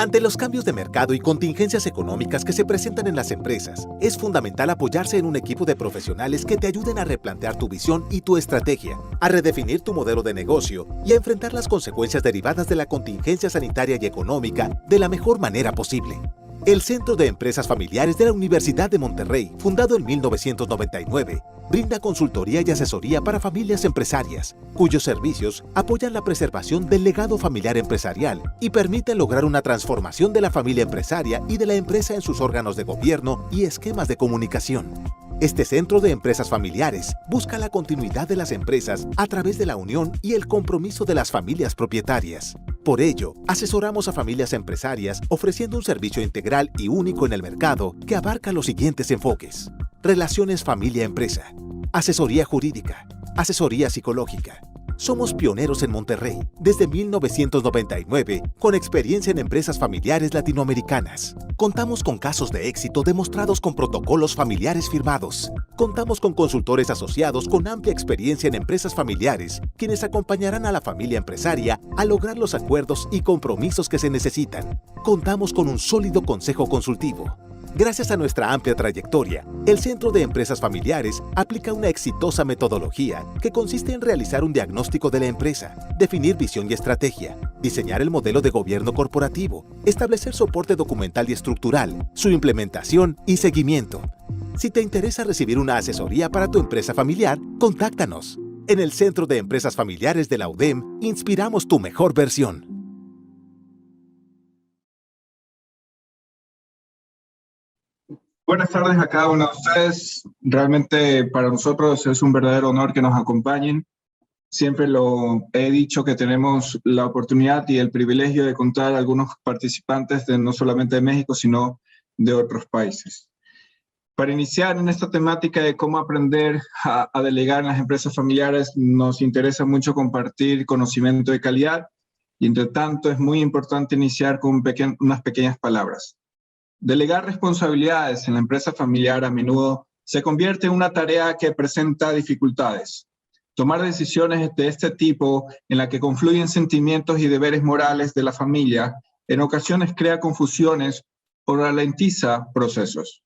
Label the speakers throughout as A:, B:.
A: Ante los cambios de mercado y contingencias económicas que se presentan en las empresas, es fundamental apoyarse en un equipo de profesionales que te ayuden a replantear tu visión y tu estrategia, a redefinir tu modelo de negocio y a enfrentar las consecuencias derivadas de la contingencia sanitaria y económica de la mejor manera posible. El Centro de Empresas Familiares de la Universidad de Monterrey, fundado en 1999, brinda consultoría y asesoría para familias empresarias, cuyos servicios apoyan la preservación del legado familiar empresarial y permiten lograr una transformación de la familia empresaria y de la empresa en sus órganos de gobierno y esquemas de comunicación. Este Centro de Empresas Familiares busca la continuidad de las empresas a través de la unión y el compromiso de las familias propietarias. Por ello, asesoramos a familias empresarias ofreciendo un servicio integral y único en el mercado que abarca los siguientes enfoques: relaciones familia-empresa, asesoría jurídica, asesoría psicológica. Somos pioneros en Monterrey desde 1999 con experiencia en empresas familiares latinoamericanas. Contamos con casos de éxito demostrados con protocolos familiares firmados. Contamos con consultores asociados con amplia experiencia en empresas familiares, quienes acompañarán a la familia empresaria a lograr los acuerdos y compromisos que se necesitan. Contamos con un sólido consejo consultivo. Gracias a nuestra amplia trayectoria, el Centro de Empresas Familiares aplica una exitosa metodología que consiste en realizar un diagnóstico de la empresa, definir visión y estrategia, diseñar el modelo de gobierno corporativo, establecer soporte documental y estructural, su implementación y seguimiento. Si te interesa recibir una asesoría para tu empresa familiar, contáctanos. En el Centro de Empresas Familiares de la UDEM, inspiramos tu mejor versión.
B: Buenas tardes a cada uno de ustedes. Realmente para nosotros es un verdadero honor que nos acompañen. Siempre lo he dicho que tenemos la oportunidad y el privilegio de contar a algunos participantes no solamente de México, sino de otros países. Para iniciar en esta temática de cómo aprender a delegar en las empresas familiares, nos interesa mucho compartir conocimiento de calidad y entre tanto es muy importante iniciar con unas pequeñas palabras. Delegar responsabilidades en la empresa familiar a menudo se convierte en una tarea que presenta dificultades. Tomar decisiones de este tipo, en la que confluyen sentimientos y deberes morales de la familia, en ocasiones crea confusiones o ralentiza procesos.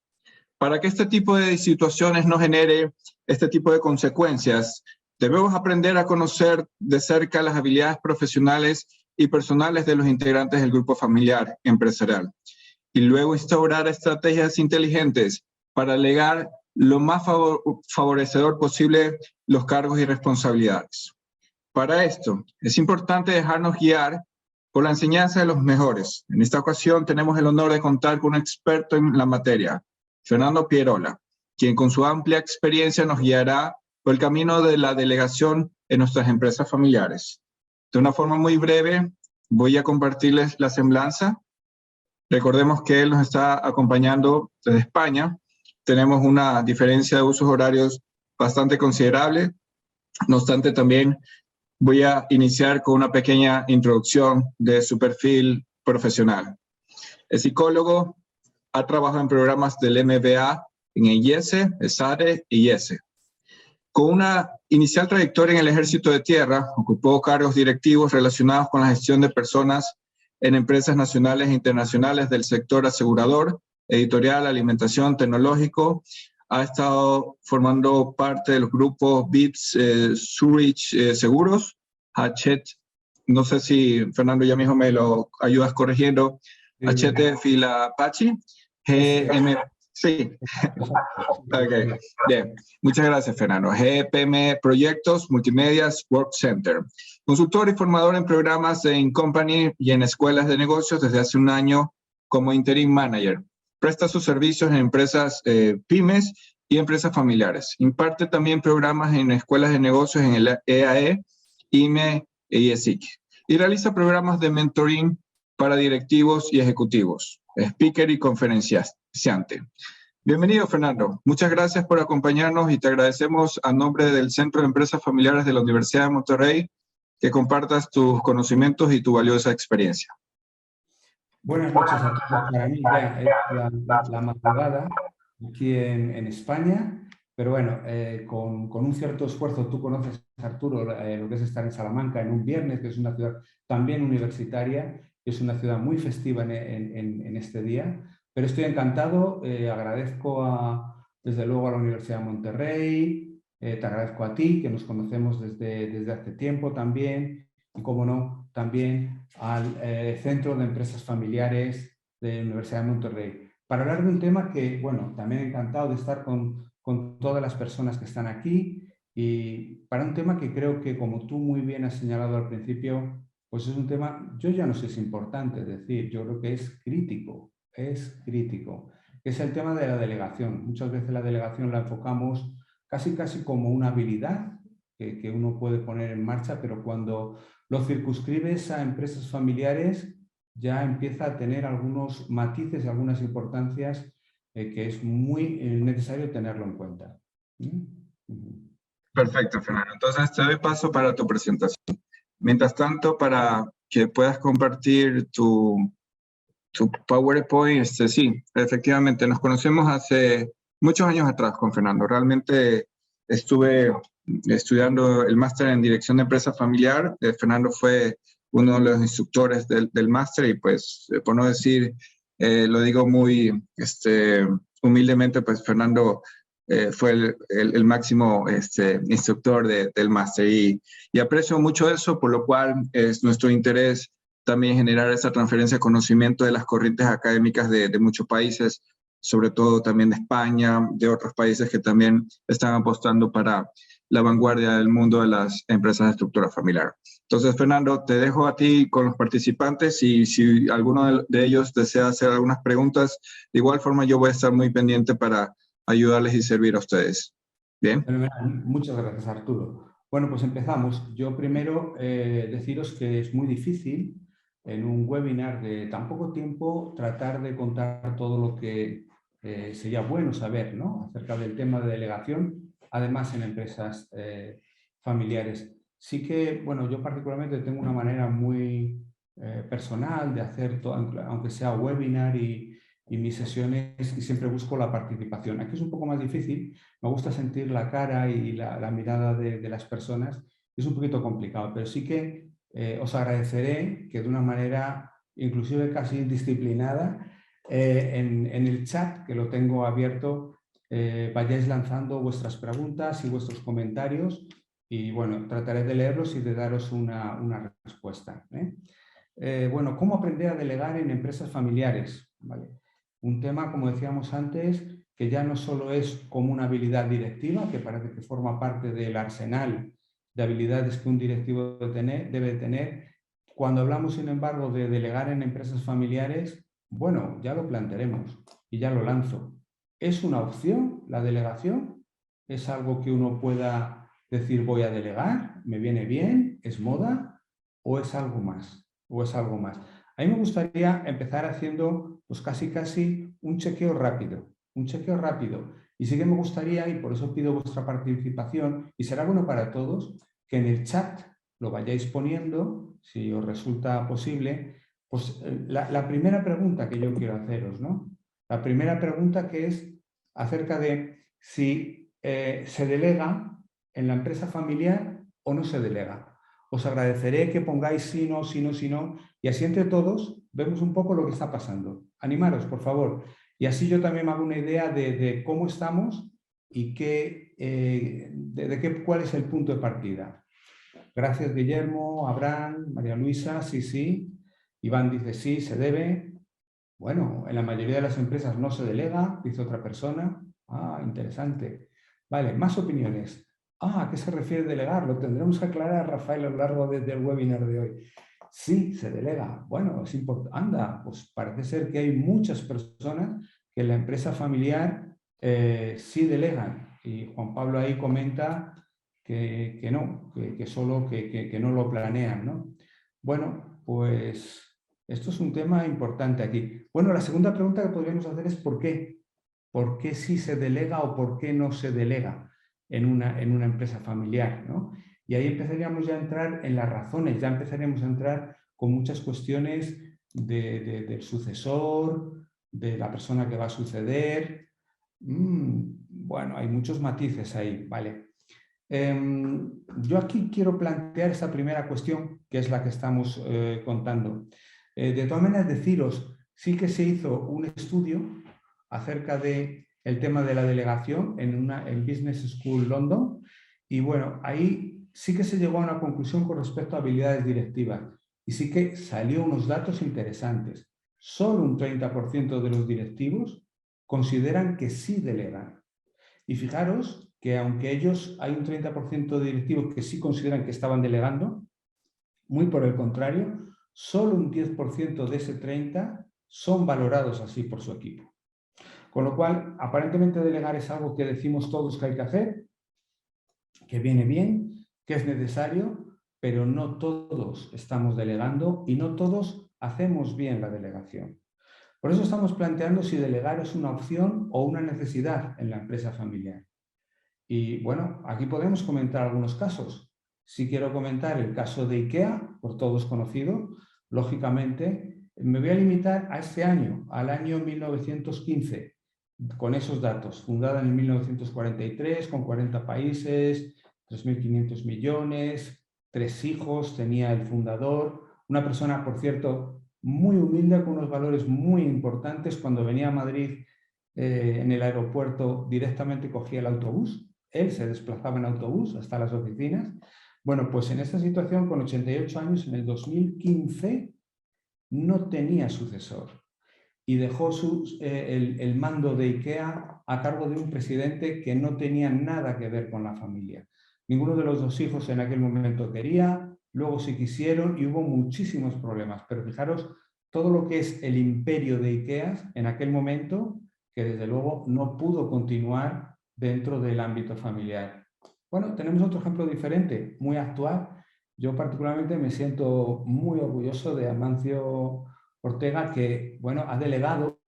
B: Para que este tipo de situaciones no genere este tipo de consecuencias, debemos aprender a conocer de cerca las habilidades profesionales y personales de los integrantes del grupo familiar empresarial, y luego instaurar estrategias inteligentes para delegar lo más favorecedor posible los cargos y responsabilidades. Para esto, es importante dejarnos guiar por la enseñanza de los mejores. En esta ocasión tenemos el honor de contar con un experto en la materia, Fernando Pierola, quien con su amplia experiencia nos guiará por el camino de la delegación en nuestras empresas familiares. De una forma muy breve, voy a compartirles la semblanza. Recordemos que él nos está acompañando desde España. Tenemos una diferencia de usos horarios bastante considerable. No obstante, también voy a iniciar con una pequeña introducción de su perfil profesional. Es psicólogo, ha trabajado en programas del MBA en IESE, ESADE y IESE. Con una inicial trayectoria en el Ejército de Tierra, ocupó cargos directivos relacionados con la gestión de personas en empresas nacionales e internacionales del sector asegurador, editorial, alimentación, tecnológico. Ha estado formando parte del grupo BIPS, Zurich Seguros, Hachette, no sé si Fernando ya mismo me lo ayudas corrigiendo, Hachette Filapachi, GM, sí, ok, bien, muchas gracias Fernando. GPM Proyectos, Multimedias, Work Center. Consultor y formador en programas en Company y en escuelas de negocios desde hace un año como interim manager. Presta sus servicios en empresas pymes y empresas familiares. Imparte también programas en escuelas de negocios en el EAE, IME y ESIC. Y realiza programas de mentoring para directivos y ejecutivos. Speaker y conferenciante. Bienvenido, Fernando. Muchas gracias por acompañarnos y te agradecemos a nombre del Centro de Empresas Familiares de la Universidad de Monterrey que compartas tus conocimientos y tu valiosa experiencia.
C: Buenas noches a todos. Para mí ya es la madrugada aquí en España, pero bueno, con un cierto esfuerzo. Tú conoces, Arturo, lo que es estar en Salamanca en un viernes, que es una ciudad también universitaria, es una ciudad muy festiva en este día, pero estoy encantado, agradezco desde luego a la Universidad de Monterrey, te agradezco a ti, que nos conocemos desde hace tiempo también, y como no, también al Centro de Empresas Familiares de la Universidad de Monterrey, para hablar de un tema que, bueno, también encantado de estar con todas las personas que están aquí, y para un tema que creo que, como tú muy bien has señalado al principio, pues es un tema, yo ya no sé si es importante, es decir, yo creo que es crítico, que es el tema de la delegación. Muchas veces la delegación la enfocamos casi como una habilidad que uno puede poner en marcha, pero cuando lo circunscribes a empresas familiares ya empieza a tener algunos matices y algunas importancias que es muy necesario tenerlo en cuenta.
B: Perfecto, Fernando. Entonces te doy paso para tu presentación. Mientras tanto, para que puedas compartir tu PowerPoint, sí, efectivamente, nos conocemos hace muchos años atrás con Fernando. Realmente estuve estudiando el máster en Dirección de Empresa Familiar. Fernando fue uno de los instructores del máster y pues, por no decir, lo digo muy humildemente, pues Fernando fue el máximo instructor del máster y aprecio mucho eso, por lo cual es nuestro interés también generar esa transferencia de conocimiento de las corrientes académicas de muchos países, sobre todo también de España, de otros países que también están apostando para la vanguardia del mundo de las empresas de estructura familiar. Entonces, Fernando, te dejo a ti con los participantes y si alguno de ellos desea hacer algunas preguntas, de igual forma yo voy a estar muy pendiente para ayudarles y servir a ustedes. Bien.
C: Muchas gracias, Arturo. Bueno, pues empezamos. Yo primero deciros que es muy difícil en un webinar de tan poco tiempo tratar de contar todo lo que sería bueno saber, ¿no?, acerca del tema de delegación, además en empresas familiares. Sí que, bueno, yo particularmente tengo una manera muy personal de hacer, aunque sea webinar y mis sesiones, y siempre busco la participación. Aquí es un poco más difícil, me gusta sentir la cara y la mirada de las personas, es un poquito complicado, pero sí que os agradeceré que de una manera inclusive casi indisciplinada en el chat, que lo tengo abierto, vayáis lanzando vuestras preguntas y vuestros comentarios y bueno, trataré de leerlos y de daros una respuesta. Bueno, ¿cómo aprender a delegar en empresas familiares? ¿Vale? Un tema, como decíamos antes, que ya no solo es como una habilidad directiva, que parece que forma parte del arsenal de habilidades que un directivo debe tener. Cuando hablamos, sin embargo, de delegar en empresas familiares, bueno, ya lo plantearemos y ya lo lanzo. ¿Es una opción la delegación? ¿Es algo que uno pueda decir voy a delegar? ¿Me viene bien? ¿Es moda? ¿O es algo más? ¿O es algo más? A mí me gustaría empezar haciendo pues casi un chequeo rápido. Y sí que me gustaría, y por eso pido vuestra participación, y será bueno para todos, que en el chat lo vayáis poniendo, si os resulta posible, pues la primera pregunta que yo quiero haceros, ¿no? La primera pregunta que es acerca de si se delega en la empresa familiar o no se delega. Os agradeceré que pongáis sí, no, y así entre todos vemos un poco lo que está pasando. Animaros, por favor. Y así yo también me hago una idea de cómo estamos y cuál es el punto de partida. Gracias, Guillermo, Abraham, María Luisa, sí. Iván dice sí, se debe. Bueno, en la mayoría de las empresas no se delega, dice otra persona. Ah, interesante. Vale, más opiniones. ¿A qué se refiere delegar? Lo tendremos que aclarar, Rafael, a lo largo del webinar de hoy. Sí, se delega. Bueno, es importante. Anda, pues parece ser que hay muchas personas que en la empresa familiar sí delegan. Y Juan Pablo ahí comenta que no, que solo que no lo planean, ¿no? Bueno, pues esto es un tema importante aquí. Bueno, la segunda pregunta que podríamos hacer es ¿por qué? ¿Por qué sí se delega o por qué no se delega en una empresa familiar, ¿no? Y ahí empezaríamos ya a entrar en las razones, ya empezaríamos a entrar con muchas cuestiones del sucesor, de la persona que va a suceder. Bueno, hay muchos matices ahí, ¿vale? Yo aquí quiero plantear esta primera cuestión, que es la que estamos contando. De todas maneras, deciros, sí que se hizo un estudio acerca del tema de la delegación en Business School London, y bueno, ahí sí que se llegó a una conclusión con respecto a habilidades directivas, y sí que salió unos datos interesantes. Solo un 30% de los directivos consideran que sí delegan. Y fijaros que aunque hay un 30% de directivos que sí consideran que estaban delegando, muy por el contrario, solo un 10% de ese 30% son valorados así por su equipo. Con lo cual, aparentemente delegar es algo que decimos todos que hay que hacer, que viene bien, que es necesario, pero no todos estamos delegando y no todos hacemos bien la delegación. Por eso estamos planteando si delegar es una opción o una necesidad en la empresa familiar. Y bueno, aquí podemos comentar algunos casos. Si quiero comentar el caso de IKEA, por todos conocido, lógicamente me voy a limitar a este año, al año 1915, con esos datos. Fundada en 1943, con 40 países, 3.500 millones, 3 hijos, tenía el fundador, una persona, por cierto, muy humilde, con unos valores muy importantes. Cuando venía a Madrid, en el aeropuerto, directamente cogía el autobús. Él se desplazaba en autobús hasta las oficinas. Bueno, pues en esta situación, con 88 años, en el 2015, no tenía sucesor y dejó el mando de IKEA a cargo de un presidente que no tenía nada que ver con la familia. Ninguno de los 2 hijos en aquel momento quería, luego sí quisieron y hubo muchísimos problemas. Pero fijaros todo lo que es el imperio de IKEA en aquel momento, que desde luego no pudo continuar dentro del ámbito familiar. Bueno, tenemos otro ejemplo diferente, muy actual. Yo particularmente me siento muy orgulloso de Amancio Ortega, que bueno, ha delegado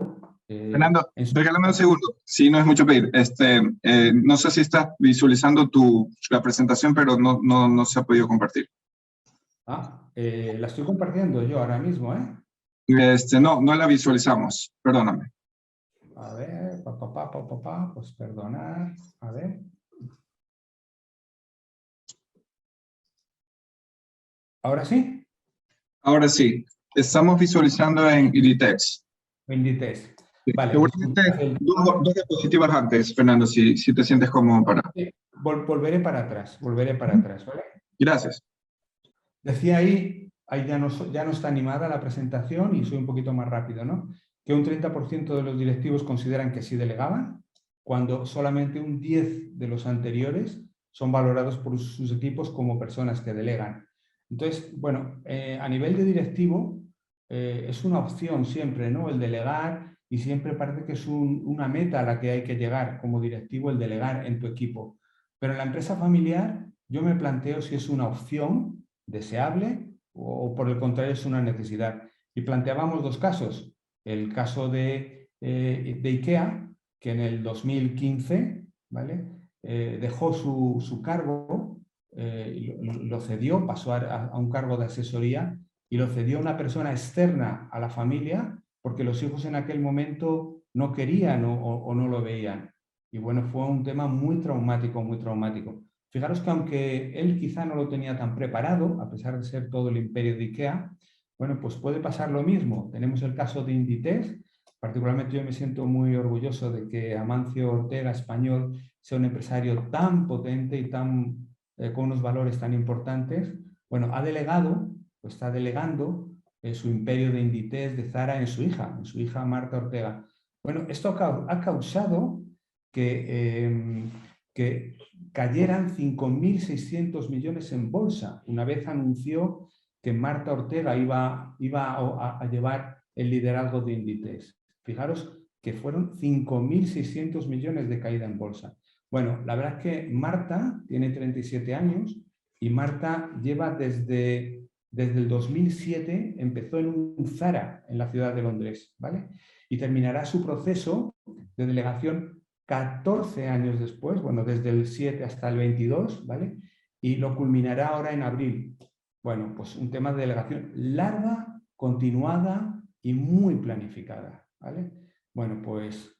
B: Fernando,
C: en su...
B: regálame un segundo, si no es mucho pedir. No sé si estás visualizando la presentación, pero no se ha podido compartir.
C: La estoy compartiendo yo ahora mismo, ¿eh?
B: No la visualizamos, perdóname.
C: A ver, pues perdonar, a ver. ¿Ahora sí?
B: Ahora sí, estamos visualizando en Inditex.
C: Inditex. Vale,
B: Seguramente
C: disculpad el...
B: dos diapositivas antes, Fernando, si te sientes cómodo para.
C: Volveré para atrás, ¿vale?
B: Gracias.
C: Decía ahí ya no está animada la presentación y soy un poquito más rápido, ¿no? Que un 30% de los directivos consideran que sí delegaban, cuando solamente un 10% de los anteriores son valorados por sus equipos como personas que delegan. Entonces, bueno, a nivel de directivo es una opción siempre, ¿no? El delegar, y siempre parece que es una meta a la que hay que llegar como directivo, el delegar en tu equipo. Pero en la empresa familiar yo me planteo si es una opción deseable o por el contrario es una necesidad. Y planteábamos 2 casos. El caso de IKEA, que en el 2015, ¿vale? Dejó su cargo, lo cedió, pasó a un cargo de asesoría y lo cedió a una persona externa a la familia porque los hijos en aquel momento no querían o no lo veían. Y bueno, fue un tema muy traumático, muy traumático. Fijaros que aunque él quizá no lo tenía tan preparado, a pesar de ser todo el imperio de IKEA, bueno, pues puede pasar lo mismo. Tenemos el caso de Inditex. Particularmente yo me siento muy orgulloso de que Amancio Ortega, español, sea un empresario tan potente y con unos valores tan importantes. Bueno, ha delegado, o está delegando su imperio de Inditex, de Zara, en su hija Marta Ortega. Bueno, esto ha causado que cayeran 5.600 millones en bolsa. Una vez anunció que Marta Ortega iba a llevar el liderazgo de Inditex. Fijaros que fueron 5.600 millones de caída en bolsa. Bueno, la verdad es que Marta tiene 37 años y Marta lleva desde el 2007, empezó en un Zara en la ciudad de Londres, ¿vale? Y terminará su proceso de delegación 14 años después, bueno, desde el 7 hasta el 22, ¿vale? Y lo culminará ahora en abril. Bueno, pues un tema de delegación larga, continuada y muy planificada, ¿vale? Bueno, pues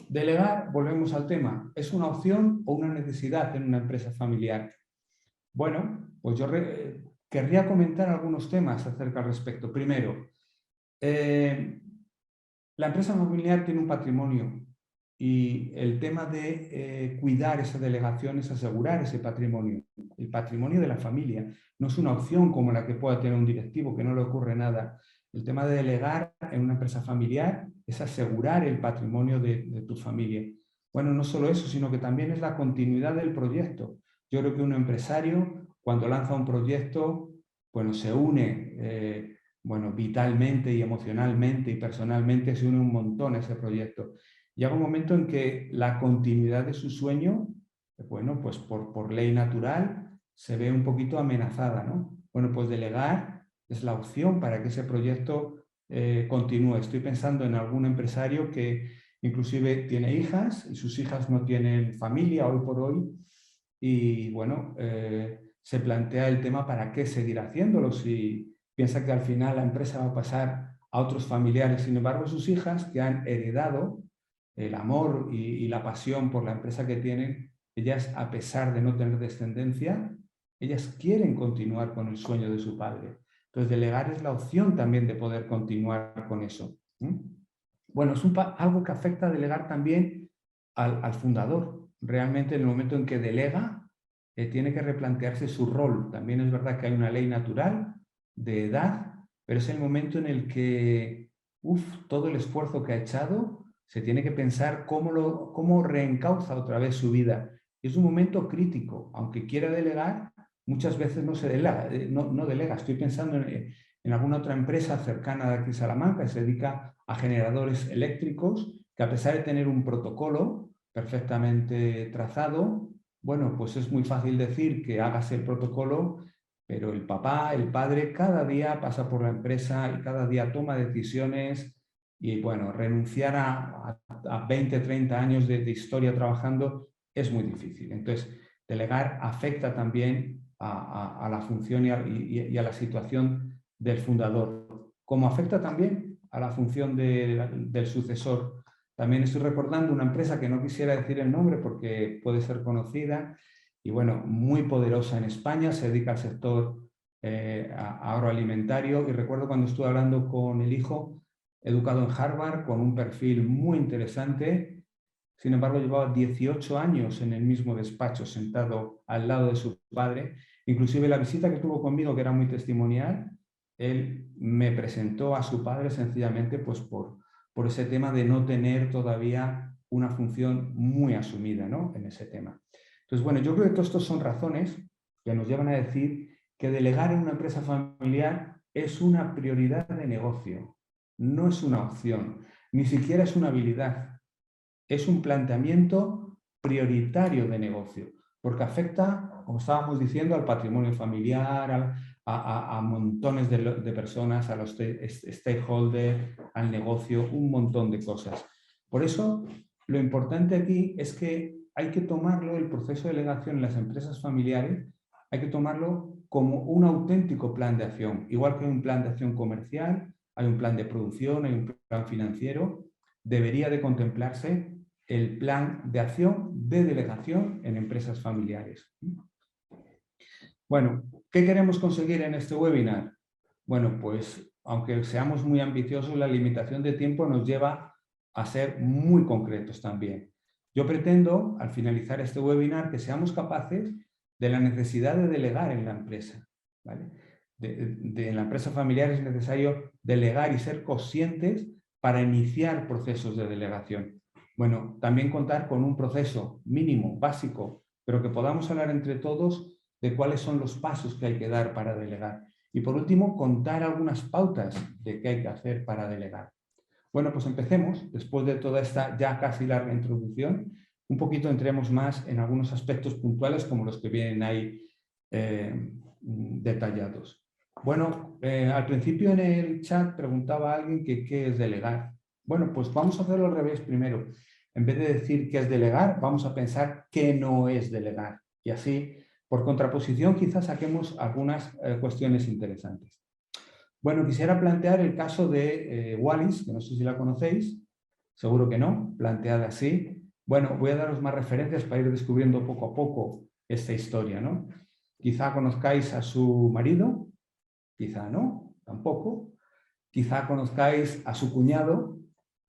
C: delegar, volvemos al tema, ¿es una opción o una necesidad en una empresa familiar? Bueno, pues yo querría comentar algunos temas acerca al respecto. Primero, la empresa familiar tiene un patrimonio y el tema de cuidar esa delegación es asegurar ese patrimonio. El patrimonio de la familia no es una opción como la que pueda tener un directivo, que no le ocurre nada. El tema de delegar en una empresa familiar es asegurar el patrimonio de tu familia. Bueno, no solo eso, sino que también es la continuidad del proyecto. Yo creo que un empresario, cuando lanza un proyecto, bueno, se une vitalmente y emocionalmente y personalmente, se une un montón a ese proyecto. Llega un momento en que la continuidad de su sueño, bueno, pues por ley natural, se ve un poquito amenazada, ¿no? Bueno, pues delegar es la opción para que ese proyecto continúe. Estoy pensando en algún empresario que inclusive tiene hijas y sus hijas no tienen familia hoy por hoy y, bueno, se plantea el tema para qué seguir haciéndolo si piensa que al final la empresa va a pasar a otros familiares. Sin embargo, sus hijas que han heredado el amor y la pasión por la empresa que tienen, ellas, a pesar de no tener descendencia, ellas quieren continuar con el sueño de su padre. Entonces, delegar es la opción también de poder continuar con eso. Bueno, es algo que afecta a delegar también al fundador. Realmente, en el momento en que delega, tiene que replantearse su rol. También es verdad que hay una ley natural de edad, pero es el momento en el que todo el esfuerzo que ha echado se tiene que pensar cómo reencauza otra vez su vida. Y es un momento crítico. Aunque quiera delegar, muchas veces no se delega, no delega. Estoy pensando en alguna otra empresa cercana de aquí a Salamanca que se dedica a generadores eléctricos, que a pesar de tener un protocolo perfectamente trazado, bueno, pues es muy fácil decir que hagas el protocolo, pero el papá, el padre, cada día pasa por la empresa y cada día toma decisiones. Y bueno, renunciar a 20, 30 años de historia trabajando es muy difícil. Entonces, delegar afecta también a la función y a la situación del fundador, como afecta también a la función del sucesor. También estoy recordando una empresa que no quisiera decir el nombre porque puede ser conocida y, bueno, muy poderosa en España, se dedica al sector agroalimentario, y recuerdo cuando estuve hablando con el hijo, educado en Harvard, con un perfil muy interesante. Sin embargo, llevaba 18 años en el mismo despacho, sentado al lado de su padre. Inclusive la visita que tuvo conmigo, que era muy testimonial, él me presentó a su padre sencillamente pues por ese tema de no tener todavía una función muy asumida, ¿no?, en ese tema. Entonces, bueno, yo creo que todos estos son razones que nos llevan a decir que delegar en una empresa familiar es una prioridad de negocio. No es una opción, ni siquiera es una habilidad. Es un planteamiento prioritario de negocio, porque afecta, como estábamos diciendo, al patrimonio familiar, a montones de personas, a los stakeholders, al negocio, un montón de cosas. Por eso, lo importante aquí es que hay que tomarlo, el proceso de delegación en las empresas familiares, hay que tomarlo como un auténtico plan de acción. Igual que hay un plan de acción comercial, hay un plan de producción, hay un plan financiero, debería de contemplarse el plan de acción de delegación en empresas familiares. Bueno, ¿qué queremos conseguir en este webinar? Bueno, pues aunque seamos muy ambiciosos, la limitación de tiempo nos lleva a ser muy concretos también. Yo pretendo, al finalizar este webinar, que seamos capaces de la necesidad de delegar en la empresa, ¿vale? En la empresa familiar es necesario delegar y ser conscientes para iniciar procesos de delegación. Bueno, también contar con un proceso mínimo, básico, pero que podamos hablar entre todos de cuáles son los pasos que hay que dar para delegar. Y por último, contar algunas pautas de qué hay que hacer para delegar. Bueno, pues empecemos. Después de toda esta ya casi larga introducción, un poquito entremos más en algunos aspectos puntuales como los que vienen ahí detallados. Bueno, al principio en el chat preguntaba a alguien que qué es delegar. Bueno, pues vamos a hacerlo al revés primero. En vez de decir qué es delegar, vamos a pensar qué no es delegar. Y así, por contraposición, quizás saquemos algunas cuestiones interesantes. Bueno, quisiera plantear el caso de Wallis, que no sé si la conocéis, seguro que no, planteada así. Bueno, voy a daros más referencias para ir descubriendo poco a poco esta historia, ¿no? Quizá conozcáis a su marido, quizá no, tampoco. Quizá conozcáis a su cuñado,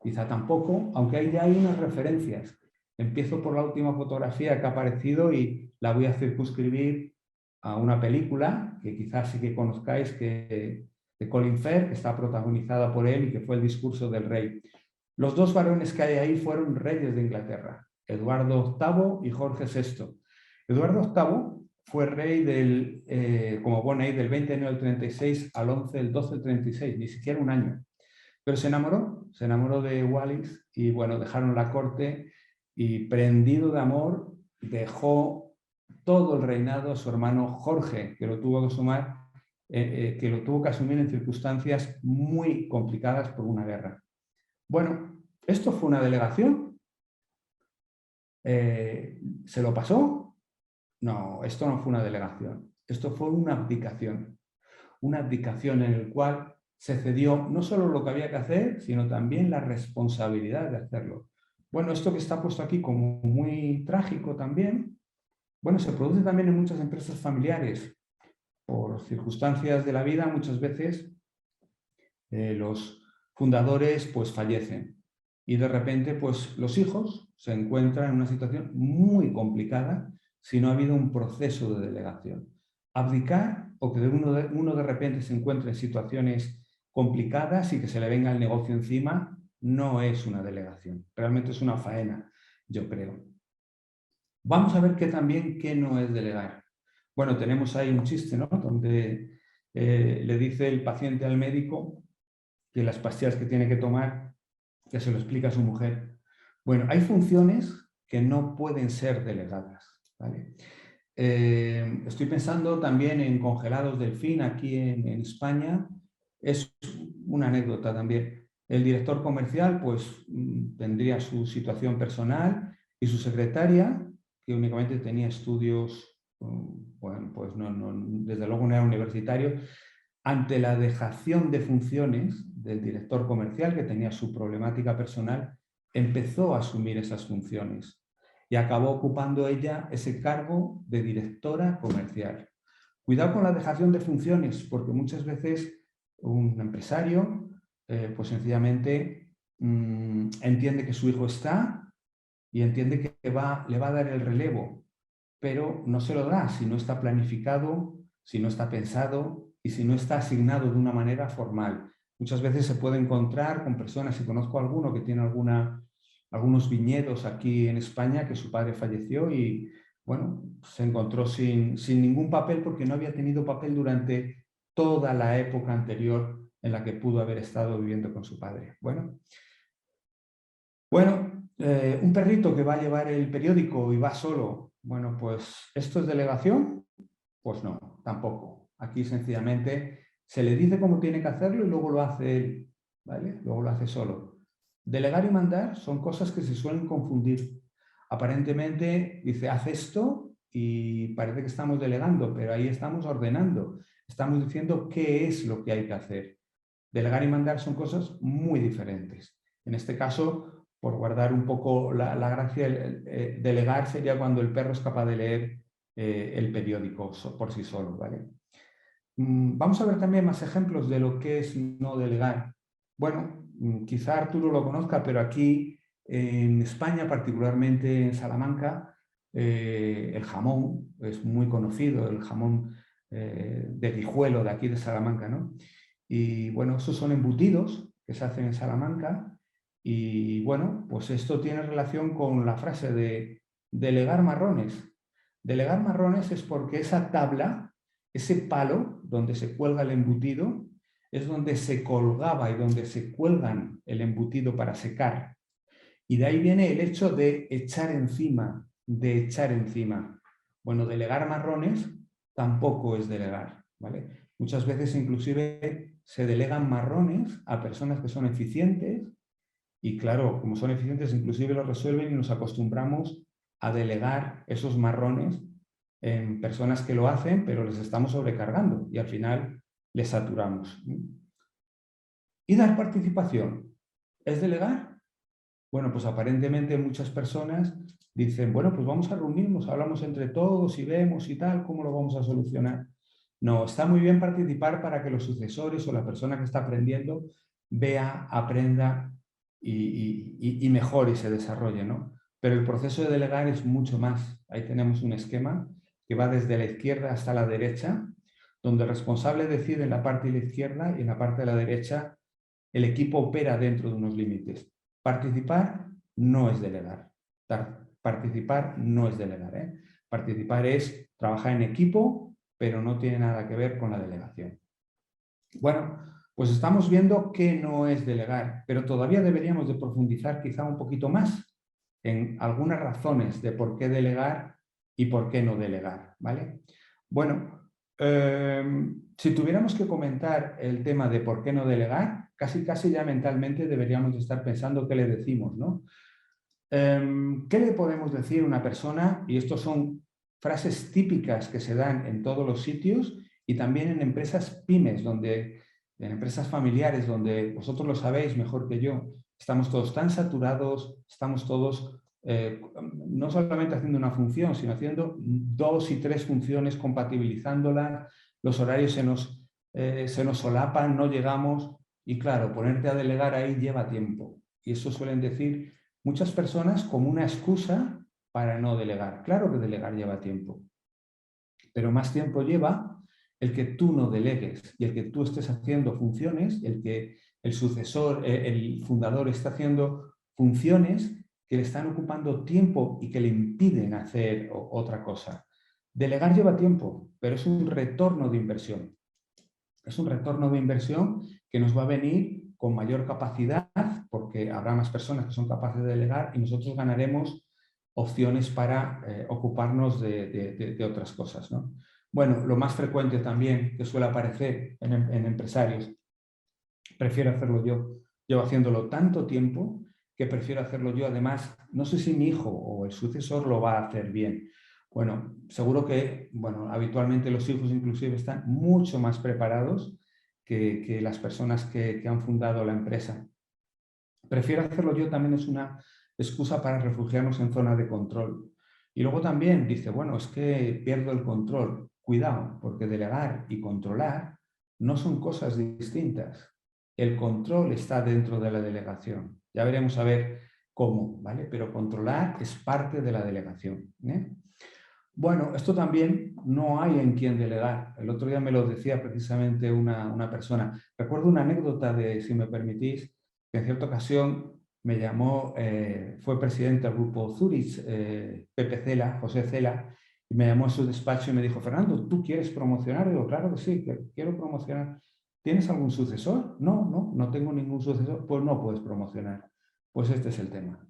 C: quizá tampoco, aunque ahí ya hay unas referencias. Empiezo por la última fotografía que ha aparecido y la voy a circunscribir a una película que quizás sí que conozcáis, de Colin Firth, que está protagonizada por él y que fue El discurso del rey. Los dos varones que hay ahí fueron reyes de Inglaterra, Eduardo VIII y Jorge VI. Eduardo VIII fue rey como pone ahí, del 20 de enero del 36 al 11 del 12 del 36, ni siquiera un año. Pero se enamoró de Wallis y bueno, dejaron la corte y prendido de amor dejó todo el reinado a su hermano Jorge, que lo tuvo que asumir en circunstancias muy complicadas por una guerra. Bueno, esto fue una delegación. ¿Se lo pasó? No, esto no fue una delegación. Esto fue una abdicación. Una abdicación en la cual se cedió no solo lo que había que hacer, sino también la responsabilidad de hacerlo. Bueno, esto que está puesto aquí como muy trágico también, bueno, se produce también en muchas empresas familiares. Por circunstancias de la vida, muchas veces los fundadores pues fallecen y de repente pues los hijos se encuentran en una situación muy complicada si no ha habido un proceso de delegación. Abdicar o que uno de repente se encuentre en situaciones complicadas y que se le venga el negocio encima no es una delegación, realmente es una faena, yo creo. Vamos a ver qué no es delegar. Bueno, tenemos ahí un chiste, ¿no? Donde le dice el paciente al médico que las pastillas que tiene que tomar, que se lo explica a su mujer. Bueno, hay funciones que no pueden ser delegadas, ¿vale? Estoy pensando también en Congelados Delfín, aquí en España. Es una anécdota también. El director comercial pues tendría su situación personal y su secretaria, que únicamente tenía estudios, bueno, pues desde luego no era universitario, ante la dejación de funciones del director comercial, que tenía su problemática personal, empezó a asumir esas funciones y acabó ocupando ella ese cargo de directora comercial. Cuidado con la dejación de funciones, porque muchas veces un empresario pues sencillamente entiende que su hijo está y entiende que le va a dar el relevo, pero no se lo da si no está planificado, si no está pensado y si no está asignado de una manera formal. Muchas veces se puede encontrar con personas, y conozco a alguno que tiene algunos viñedos aquí en España, que su padre falleció y bueno, se encontró sin ningún papel porque no había tenido papel durante toda la época anterior en la que pudo haber estado viviendo con su padre. Bueno, un perrito que va a llevar el periódico y va solo, bueno, pues ¿esto es delegación? Pues no, tampoco. Aquí sencillamente se le dice cómo tiene que hacerlo y luego lo hace él, ¿vale? Luego lo hace solo. Delegar y mandar son cosas que se suelen confundir. Aparentemente dice, haz esto y parece que estamos delegando, pero ahí estamos ordenando. Estamos diciendo qué es lo que hay que hacer. Delegar y mandar son cosas muy diferentes. En este caso, por guardar un poco la gracia, delegar sería cuando el perro es capaz de leer el periódico por sí solo, ¿vale? Vamos a ver también más ejemplos de lo que es no delegar. Bueno, quizá Arturo lo conozca, pero aquí en España, particularmente en Salamanca, el jamón es muy conocido, el jamón de Guijuelo, de aquí de Salamanca, ¿no? Y bueno, esos son embutidos que se hacen en Salamanca y bueno, pues esto tiene relación con la frase de delegar marrones. Delegar marrones es porque esa tabla, ese palo donde se cuelga el embutido, es donde se colgaba y donde se cuelgan el embutido para secar. Y de ahí viene el hecho de echar encima, de echar encima. Bueno, delegar marrones tampoco es delegar, ¿vale? Muchas veces inclusive se delegan marrones a personas que son eficientes y claro, como son eficientes inclusive lo resuelven y nos acostumbramos a delegar esos marrones en personas que lo hacen, pero les estamos sobrecargando y al final les saturamos. ¿Y dar participación? ¿Es delegar? Bueno, pues aparentemente muchas personas dicen, bueno, pues vamos a reunirnos, hablamos entre todos y vemos y tal, ¿cómo lo vamos a solucionar? No, está muy bien participar para que los sucesores o la persona que está aprendiendo vea, aprenda y mejore y se desarrolle, ¿no? Pero el proceso de delegar es mucho más. Ahí tenemos un esquema que va desde la izquierda hasta la derecha, donde el responsable decide en la parte de la izquierda y en la parte de la derecha el equipo opera dentro de unos límites. Participar no es delegar. Participar no es delegar, ¿eh? Participar es trabajar en equipo, pero no tiene nada que ver con la delegación. Bueno, pues estamos viendo qué no es delegar, pero todavía deberíamos de profundizar quizá un poquito más en algunas razones de por qué delegar y por qué no delegar, ¿vale? Bueno, si tuviéramos que comentar el tema de por qué no delegar, casi ya mentalmente deberíamos de estar pensando qué le decimos, ¿no? ¿Qué le podemos decir a una persona? Y estos son frases típicas que se dan en todos los sitios y también en empresas pymes, en empresas familiares, donde vosotros lo sabéis mejor que yo, estamos todos tan saturados, estamos todos no solamente haciendo una función, sino haciendo 2 y 3 funciones, compatibilizándolas, los horarios se nos solapan, no llegamos y claro, ponerte a delegar ahí lleva tiempo. Y eso suelen decir muchas personas como una excusa para no delegar. Claro que delegar lleva tiempo, pero más tiempo lleva el que tú no delegues y el que tú estés haciendo funciones, el que el sucesor, el fundador está haciendo funciones que le están ocupando tiempo y que le impiden hacer otra cosa. Delegar lleva tiempo, pero es un retorno de inversión. Es un retorno de inversión que nos va a venir con mayor capacidad, porque habrá más personas que son capaces de delegar y nosotros ganaremos opciones para ocuparnos de otras cosas, ¿no? Bueno, lo más frecuente también que suele aparecer en empresarios, prefiero hacerlo yo. Llevo haciéndolo tanto tiempo que prefiero hacerlo yo. Además, no sé si mi hijo o el sucesor lo va a hacer bien. Bueno, seguro que, bueno, habitualmente los hijos inclusive están mucho más preparados que las personas que han fundado la empresa. Prefiero hacerlo yo también es una excusa para refugiarnos en zona de control. Y luego también dice, bueno, es que pierdo el control. Cuidado, porque delegar y controlar no son cosas distintas. El control está dentro de la delegación. Ya veremos a ver cómo, ¿vale? Pero controlar es parte de la delegación, ¿eh? Bueno, esto también no hay en quien delegar. El otro día me lo decía precisamente una persona. Recuerdo una anécdota de, si me permitís, que en cierta ocasión me llamó, fue presidente del grupo Zurich, Pepe Cela, José Cela, y me llamó a su despacho y me dijo, Fernando, ¿tú quieres promocionar? Y digo, claro que sí, que quiero promocionar. ¿Tienes algún sucesor? No tengo ningún sucesor. Pues no puedes promocionar. Pues este es el tema.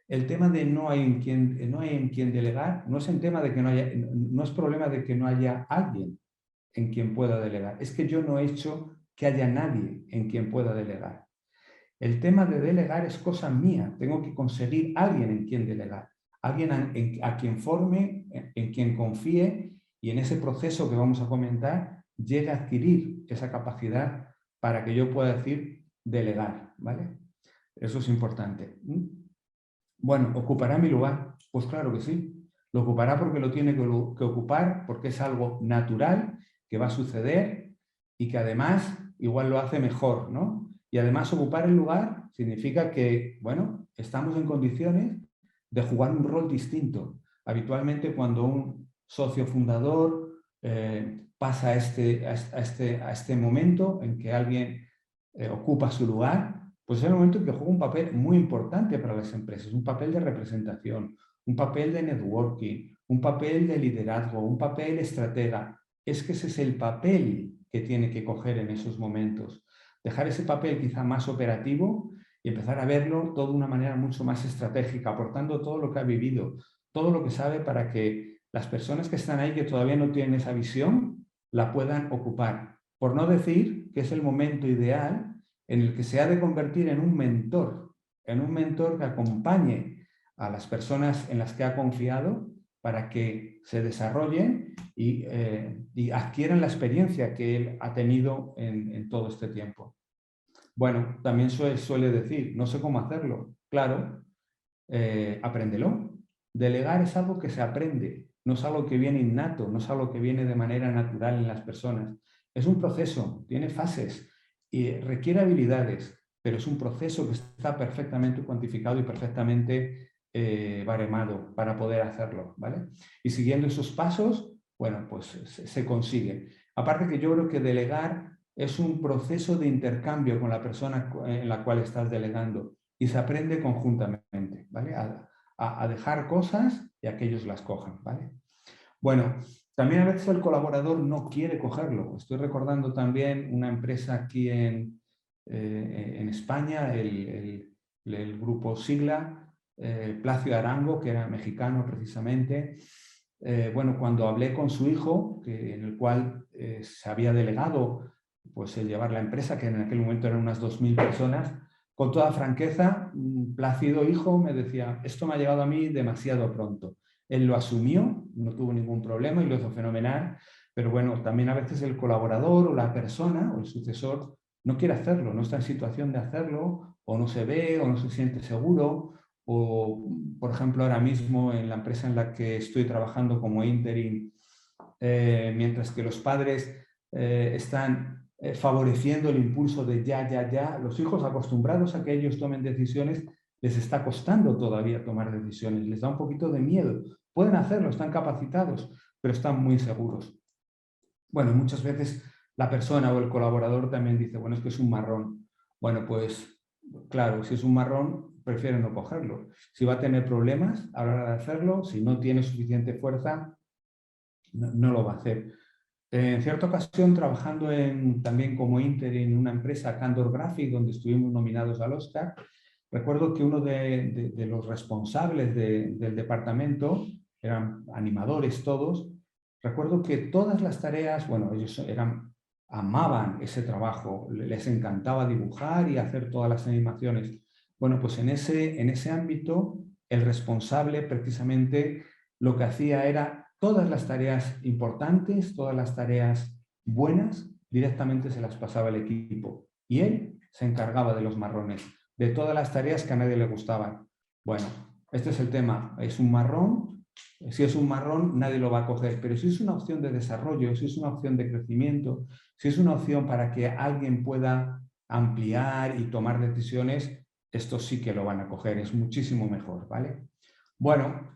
C: El tema de no hay en quien delegar no es el tema de que no es problema de que no haya alguien en quien pueda delegar. Es que yo no he hecho que haya nadie en quien pueda delegar. El tema de delegar es cosa mía. Tengo que conseguir alguien en quien delegar, alguien a quien forme, en quien confíe y en ese proceso que vamos a comentar llegue a adquirir esa capacidad para que yo pueda decir delegar, ¿vale? Eso es importante. Bueno, ¿ocupará mi lugar? Pues claro que sí. Lo ocupará porque lo tiene que ocupar, porque es algo natural que va a suceder y que además igual lo hace mejor, ¿no? Y además ocupar el lugar significa que, bueno, estamos en condiciones de jugar un rol distinto. Habitualmente cuando un socio fundador pasa a este momento en que alguien ocupa su lugar, pues es el momento en que juega un papel muy importante para las empresas, un papel de representación, un papel de networking, un papel de liderazgo, un papel estratega. Es que ese es el papel que tiene que coger en esos momentos. Dejar ese papel quizá más operativo y empezar a verlo todo de una manera mucho más estratégica, aportando todo lo que ha vivido, todo lo que sabe para que las personas que están ahí que todavía no tienen esa visión la puedan ocupar. Por no decir que es el momento ideal en el que se ha de convertir en un mentor que acompañe a las personas en las que ha confiado para que se desarrollen y adquieran la experiencia que él ha tenido en todo este tiempo. Bueno, también suele decir, no sé cómo hacerlo. Claro, apréndelo. Delegar es algo que se aprende, no es algo que viene innato, no es algo que viene de manera natural en las personas. Es un proceso, tiene fases y requiere habilidades, pero es un proceso que está perfectamente cuantificado y perfectamente baremado para poder hacerlo, ¿vale? Y siguiendo esos pasos, bueno, pues se consigue. Aparte que yo creo que delegar es un proceso de intercambio con la persona en la cual estás delegando y se aprende conjuntamente, ¿vale? A dejar cosas y a que ellos las cojan, ¿vale? Bueno, también a veces el colaborador no quiere cogerlo. Estoy recordando también una empresa aquí en España, el grupo Sigla, Plácido Arango, que era mexicano precisamente. Bueno, cuando hablé con su hijo, en el cual se había delegado pues, el llevar la empresa, que en aquel momento eran unas 2000 personas, con toda franqueza, Plácido hijo me decía, esto me ha llegado a mí demasiado pronto. Él lo asumió, no tuvo ningún problema y lo hizo fenomenal, pero bueno, también a veces el colaborador o la persona o el sucesor no quiere hacerlo, no está en situación de hacerlo, o no se ve, o no se siente seguro, o por ejemplo ahora mismo en la empresa en la que estoy trabajando como interim, mientras que los padres están favoreciendo el impulso de ya, los hijos acostumbrados a que ellos tomen decisiones, les está costando todavía tomar decisiones, les da un poquito de miedo. Pueden hacerlo, están capacitados, pero están muy seguros. Bueno, muchas veces la persona o el colaborador también dice, bueno, es que es un marrón. Bueno, pues claro, si es un marrón, prefiere no cogerlo. Si va a tener problemas a la hora de hacerlo, si no tiene suficiente fuerza, no lo va a hacer. En cierta ocasión, trabajando también como interim en una empresa, Candor Graphic, donde estuvimos nominados al Oscar, recuerdo que uno de los responsables del departamento, eran animadores todos, recuerdo que todas las tareas, bueno, ellos amaban ese trabajo, les encantaba dibujar y hacer todas las animaciones. Bueno, pues en ese ámbito, el responsable precisamente lo que hacía era todas las tareas importantes, todas las tareas buenas, directamente se las pasaba el equipo. Y él se encargaba de los marrones, de todas las tareas que a nadie le gustaban. Bueno, este es el tema. Es un marrón. Si es un marrón, nadie lo va a coger. Pero si es una opción de desarrollo, si es una opción de crecimiento, si es una opción para que alguien pueda ampliar y tomar decisiones, esto sí que lo van a coger. Es muchísimo mejor, ¿vale? Bueno,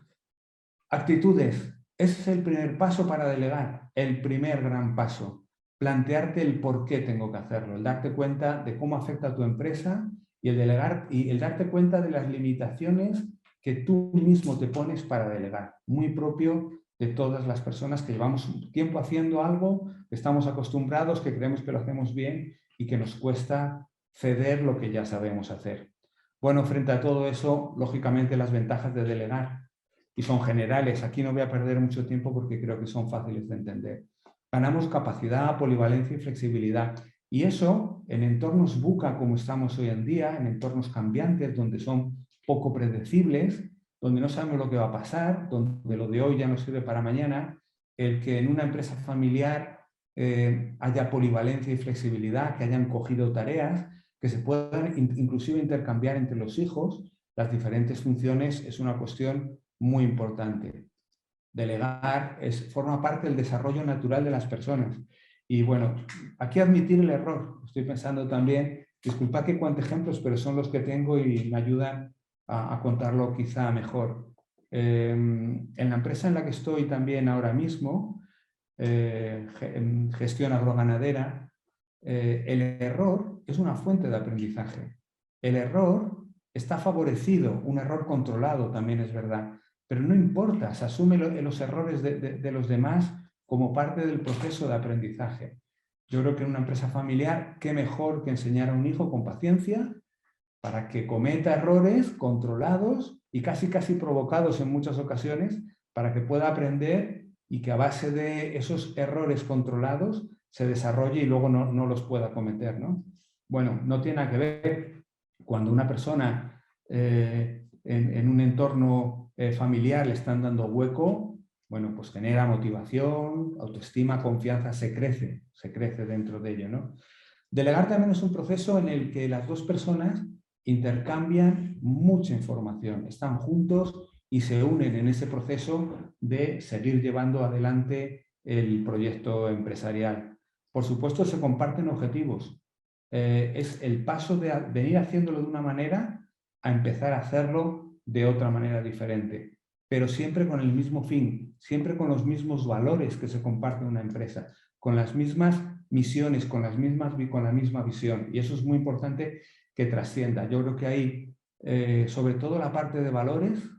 C: actitudes. Ese es el primer paso para delegar, el primer gran paso. Plantearte el por qué tengo que hacerlo, el darte cuenta de cómo afecta a tu empresa y el delegar y el darte cuenta de las limitaciones que tú mismo te pones para delegar, muy propio de todas las personas que llevamos tiempo haciendo algo, que estamos acostumbrados, que creemos que lo hacemos bien y que nos cuesta ceder lo que ya sabemos hacer. Bueno, frente a todo eso, lógicamente las ventajas de delegar, y son generales. Aquí no voy a perder mucho tiempo porque creo que son fáciles de entender. Ganamos capacidad, polivalencia y flexibilidad. Y eso, en entornos VUCA como estamos hoy en día, en entornos cambiantes, donde son poco predecibles, donde no sabemos lo que va a pasar, donde lo de hoy ya no sirve para mañana, el que en una empresa familiar haya polivalencia y flexibilidad, que hayan cogido tareas, que se puedan inclusive intercambiar entre los hijos, las diferentes funciones, es una cuestión muy importante. Delegar forma parte del desarrollo natural de las personas. Y bueno, aquí admitir el error. Estoy pensando también, disculpad que cuente ejemplos, pero son los que tengo y me ayudan a contarlo quizá mejor. En la empresa en la que estoy también ahora mismo, en gestión agroganadera, el error es una fuente de aprendizaje. El error está favorecido, un error controlado también es verdad, pero no importa, se asume los errores de los demás como parte del proceso de aprendizaje. Yo creo que en una empresa familiar, qué mejor que enseñar a un hijo con paciencia para que cometa errores controlados y casi provocados en muchas ocasiones, para que pueda aprender y que a base de esos errores controlados se desarrolle y luego no los pueda cometer, ¿no? Bueno, no tiene nada que ver cuando una persona en un entorno familiar le están dando hueco, bueno, pues genera motivación, autoestima, confianza, se crece dentro de ello, ¿no? Delegar también es un proceso en el que las dos personas intercambian mucha información, están juntos y se unen en ese proceso de seguir llevando adelante el proyecto empresarial. Por supuesto, se comparten objetivos. Es el paso de venir haciéndolo de una manera a empezar a hacerlo de otra manera diferente, pero siempre con el mismo fin, siempre con los mismos valores que se comparten en una empresa, con las mismas misiones, con la misma visión. Y eso es muy importante que trascienda. Yo creo que ahí, sobre todo la parte de valores,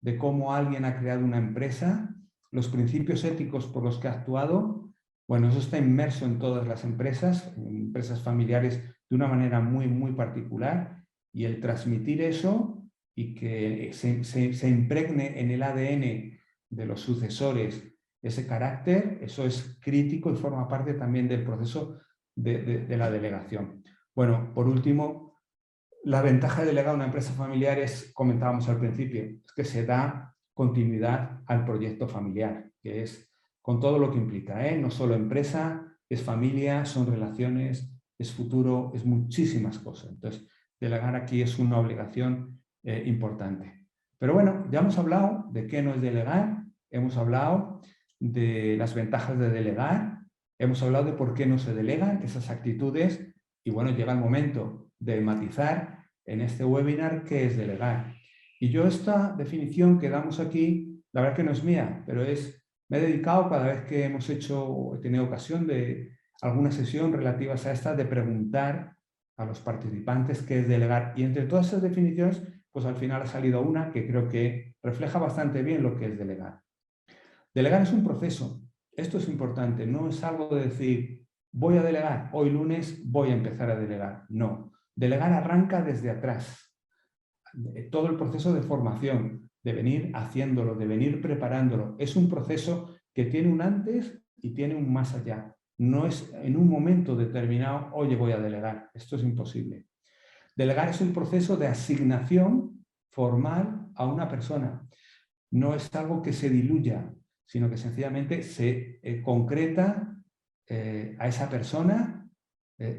C: de cómo alguien ha creado una empresa, los principios éticos por los que ha actuado, bueno, eso está inmerso en todas las empresas, en empresas familiares de una manera muy, muy particular, y el transmitir eso y que se impregne en el ADN de los sucesores ese carácter, eso es crítico y forma parte también del proceso de la delegación. Bueno, por último, la ventaja de delegar a una empresa familiar es, comentábamos al principio, es que se da continuidad al proyecto familiar, que es con todo lo que implica, ¿eh? No solo empresa, es familia, son relaciones, es futuro, es muchísimas cosas. Entonces, delegar aquí es una obligación importante. Pero bueno, ya hemos hablado de qué no es delegar, hemos hablado de las ventajas de delegar, hemos hablado de por qué no se delegan esas actitudes y bueno, llega el momento de matizar en este webinar qué es delegar. Y yo esta definición que damos aquí, la verdad que no es mía, pero me he dedicado cada vez que he tenido ocasión de alguna sesión relativas a esta, de preguntar a los participantes qué es delegar. Y entre todas esas definiciones, pues al final ha salido una que creo que refleja bastante bien lo que es delegar. Delegar es un proceso. Esto es importante. No es algo de decir, voy a delegar, hoy lunes voy a empezar a delegar. No. Delegar arranca desde atrás. Todo el proceso de formación, de venir haciéndolo, de venir preparándolo. Es un proceso que tiene un antes y tiene un más allá. No es en un momento determinado, oye, voy a delegar. Esto es imposible. Delegar es un proceso de asignación formal a una persona. No es algo que se diluya, sino que sencillamente se concreta a esa persona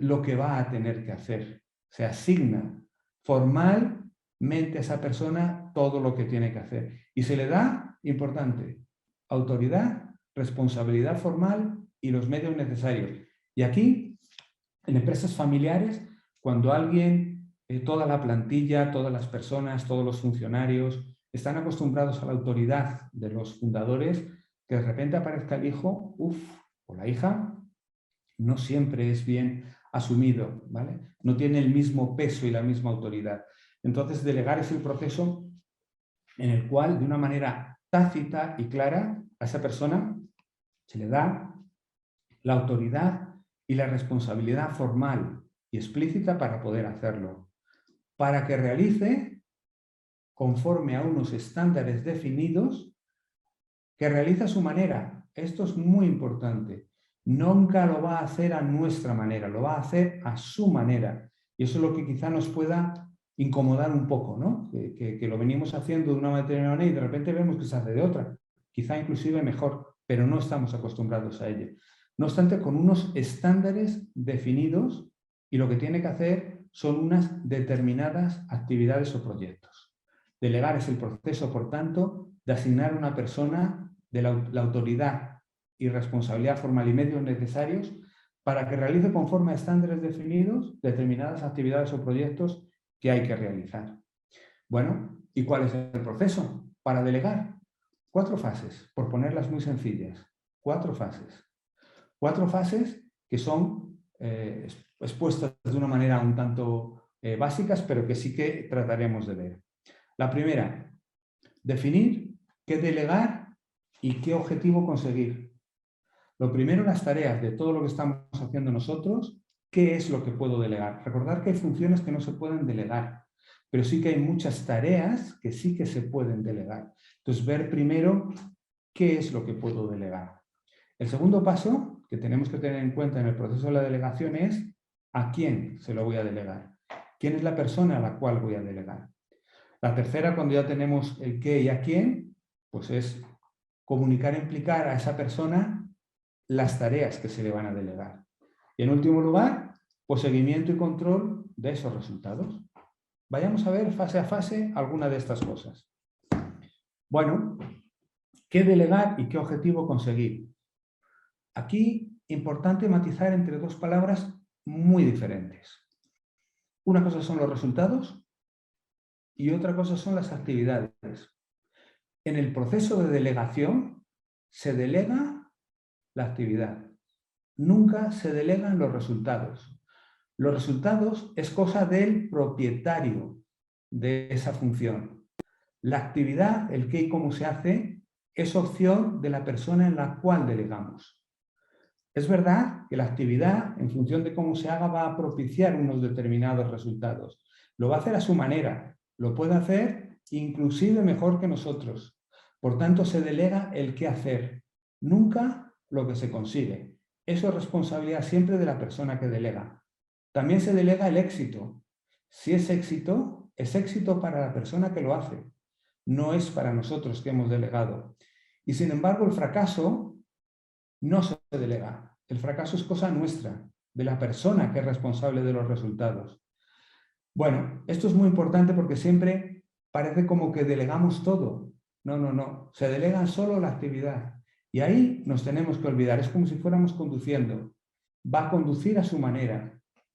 C: lo que va a tener que hacer. Se asigna formalmente a esa persona todo lo que tiene que hacer. Y se le da, importante, autoridad, responsabilidad formal y los medios necesarios. Y aquí, en empresas familiares, cuando alguien, toda la plantilla, todas las personas, todos los funcionarios, están acostumbrados a la autoridad de los fundadores, que de repente aparezca el hijo, o la hija, no siempre es bien asumido, ¿vale? No tiene el mismo peso y la misma autoridad. Entonces, delegar es el proceso en el cual, de una manera tácita y clara, a esa persona se le da la autoridad y la responsabilidad formal y explícita para poder hacerlo, para que realice conforme a unos estándares definidos, que realiza a su manera. Esto es muy importante. Nunca lo va a hacer a nuestra manera, lo va a hacer a su manera. Y eso es lo que quizá nos pueda incomodar un poco, ¿no? Que lo venimos haciendo de una determinada manera y de repente vemos que se hace de otra. Quizá inclusive mejor, pero no estamos acostumbrados a ello. No obstante, con unos estándares definidos, y lo que tiene que hacer son unas determinadas actividades o proyectos. Delegar es el proceso, por tanto, de asignar a una persona de la autoridad y responsabilidad formal y medios necesarios para que realice conforme a estándares definidos determinadas actividades o proyectos que hay que realizar. Bueno, ¿y cuál es el proceso para delegar? 4 fases, por ponerlas muy sencillas. 4 fases. 4 fases que son expuestas de una manera un tanto básicas, pero que sí que trataremos de ver. La primera, definir qué delegar y qué objetivo conseguir. Lo primero, las tareas de todo lo que estamos haciendo nosotros, ¿qué es lo que puedo delegar? Recordar que hay funciones que no se pueden delegar, pero sí que hay muchas tareas que sí que se pueden delegar. Entonces, ver primero qué es lo que puedo delegar. El segundo paso que tenemos que tener en cuenta en el proceso de la delegación es a quién se lo voy a delegar. ¿Quién es la persona a la cual voy a delegar? La tercera, cuando ya tenemos el qué y a quién, pues es comunicar e implicar a esa persona las tareas que se le van a delegar. Y en último lugar, pues seguimiento y control de esos resultados. Vayamos a ver fase a fase alguna de estas cosas. Bueno, ¿qué delegar y qué objetivo conseguir? Aquí, importante matizar entre dos palabras muy diferentes. Una cosa son los resultados y otra cosa son las actividades. En el proceso de delegación se delega la actividad. Nunca se delegan los resultados. Los resultados es cosa del propietario de esa función. La actividad, el qué y cómo se hace, es opción de la persona en la cual delegamos. Es verdad que la actividad, en función de cómo se haga, va a propiciar unos determinados resultados. Lo va a hacer a su manera, lo puede hacer inclusive mejor que nosotros. Por tanto, se delega el qué hacer, nunca lo que se consigue. Eso es responsabilidad siempre de la persona que delega. También se delega el éxito. Si es éxito para la persona que lo hace, no es para nosotros que hemos delegado. Y sin embargo, el fracaso no se delega. El fracaso es cosa nuestra, de la persona que es responsable de los resultados. Bueno, esto es muy importante porque siempre parece como que delegamos todo. No, no, no. Se delega solo la actividad. Y ahí nos tenemos que olvidar. Es como si fuéramos conduciendo. Va a conducir a su manera.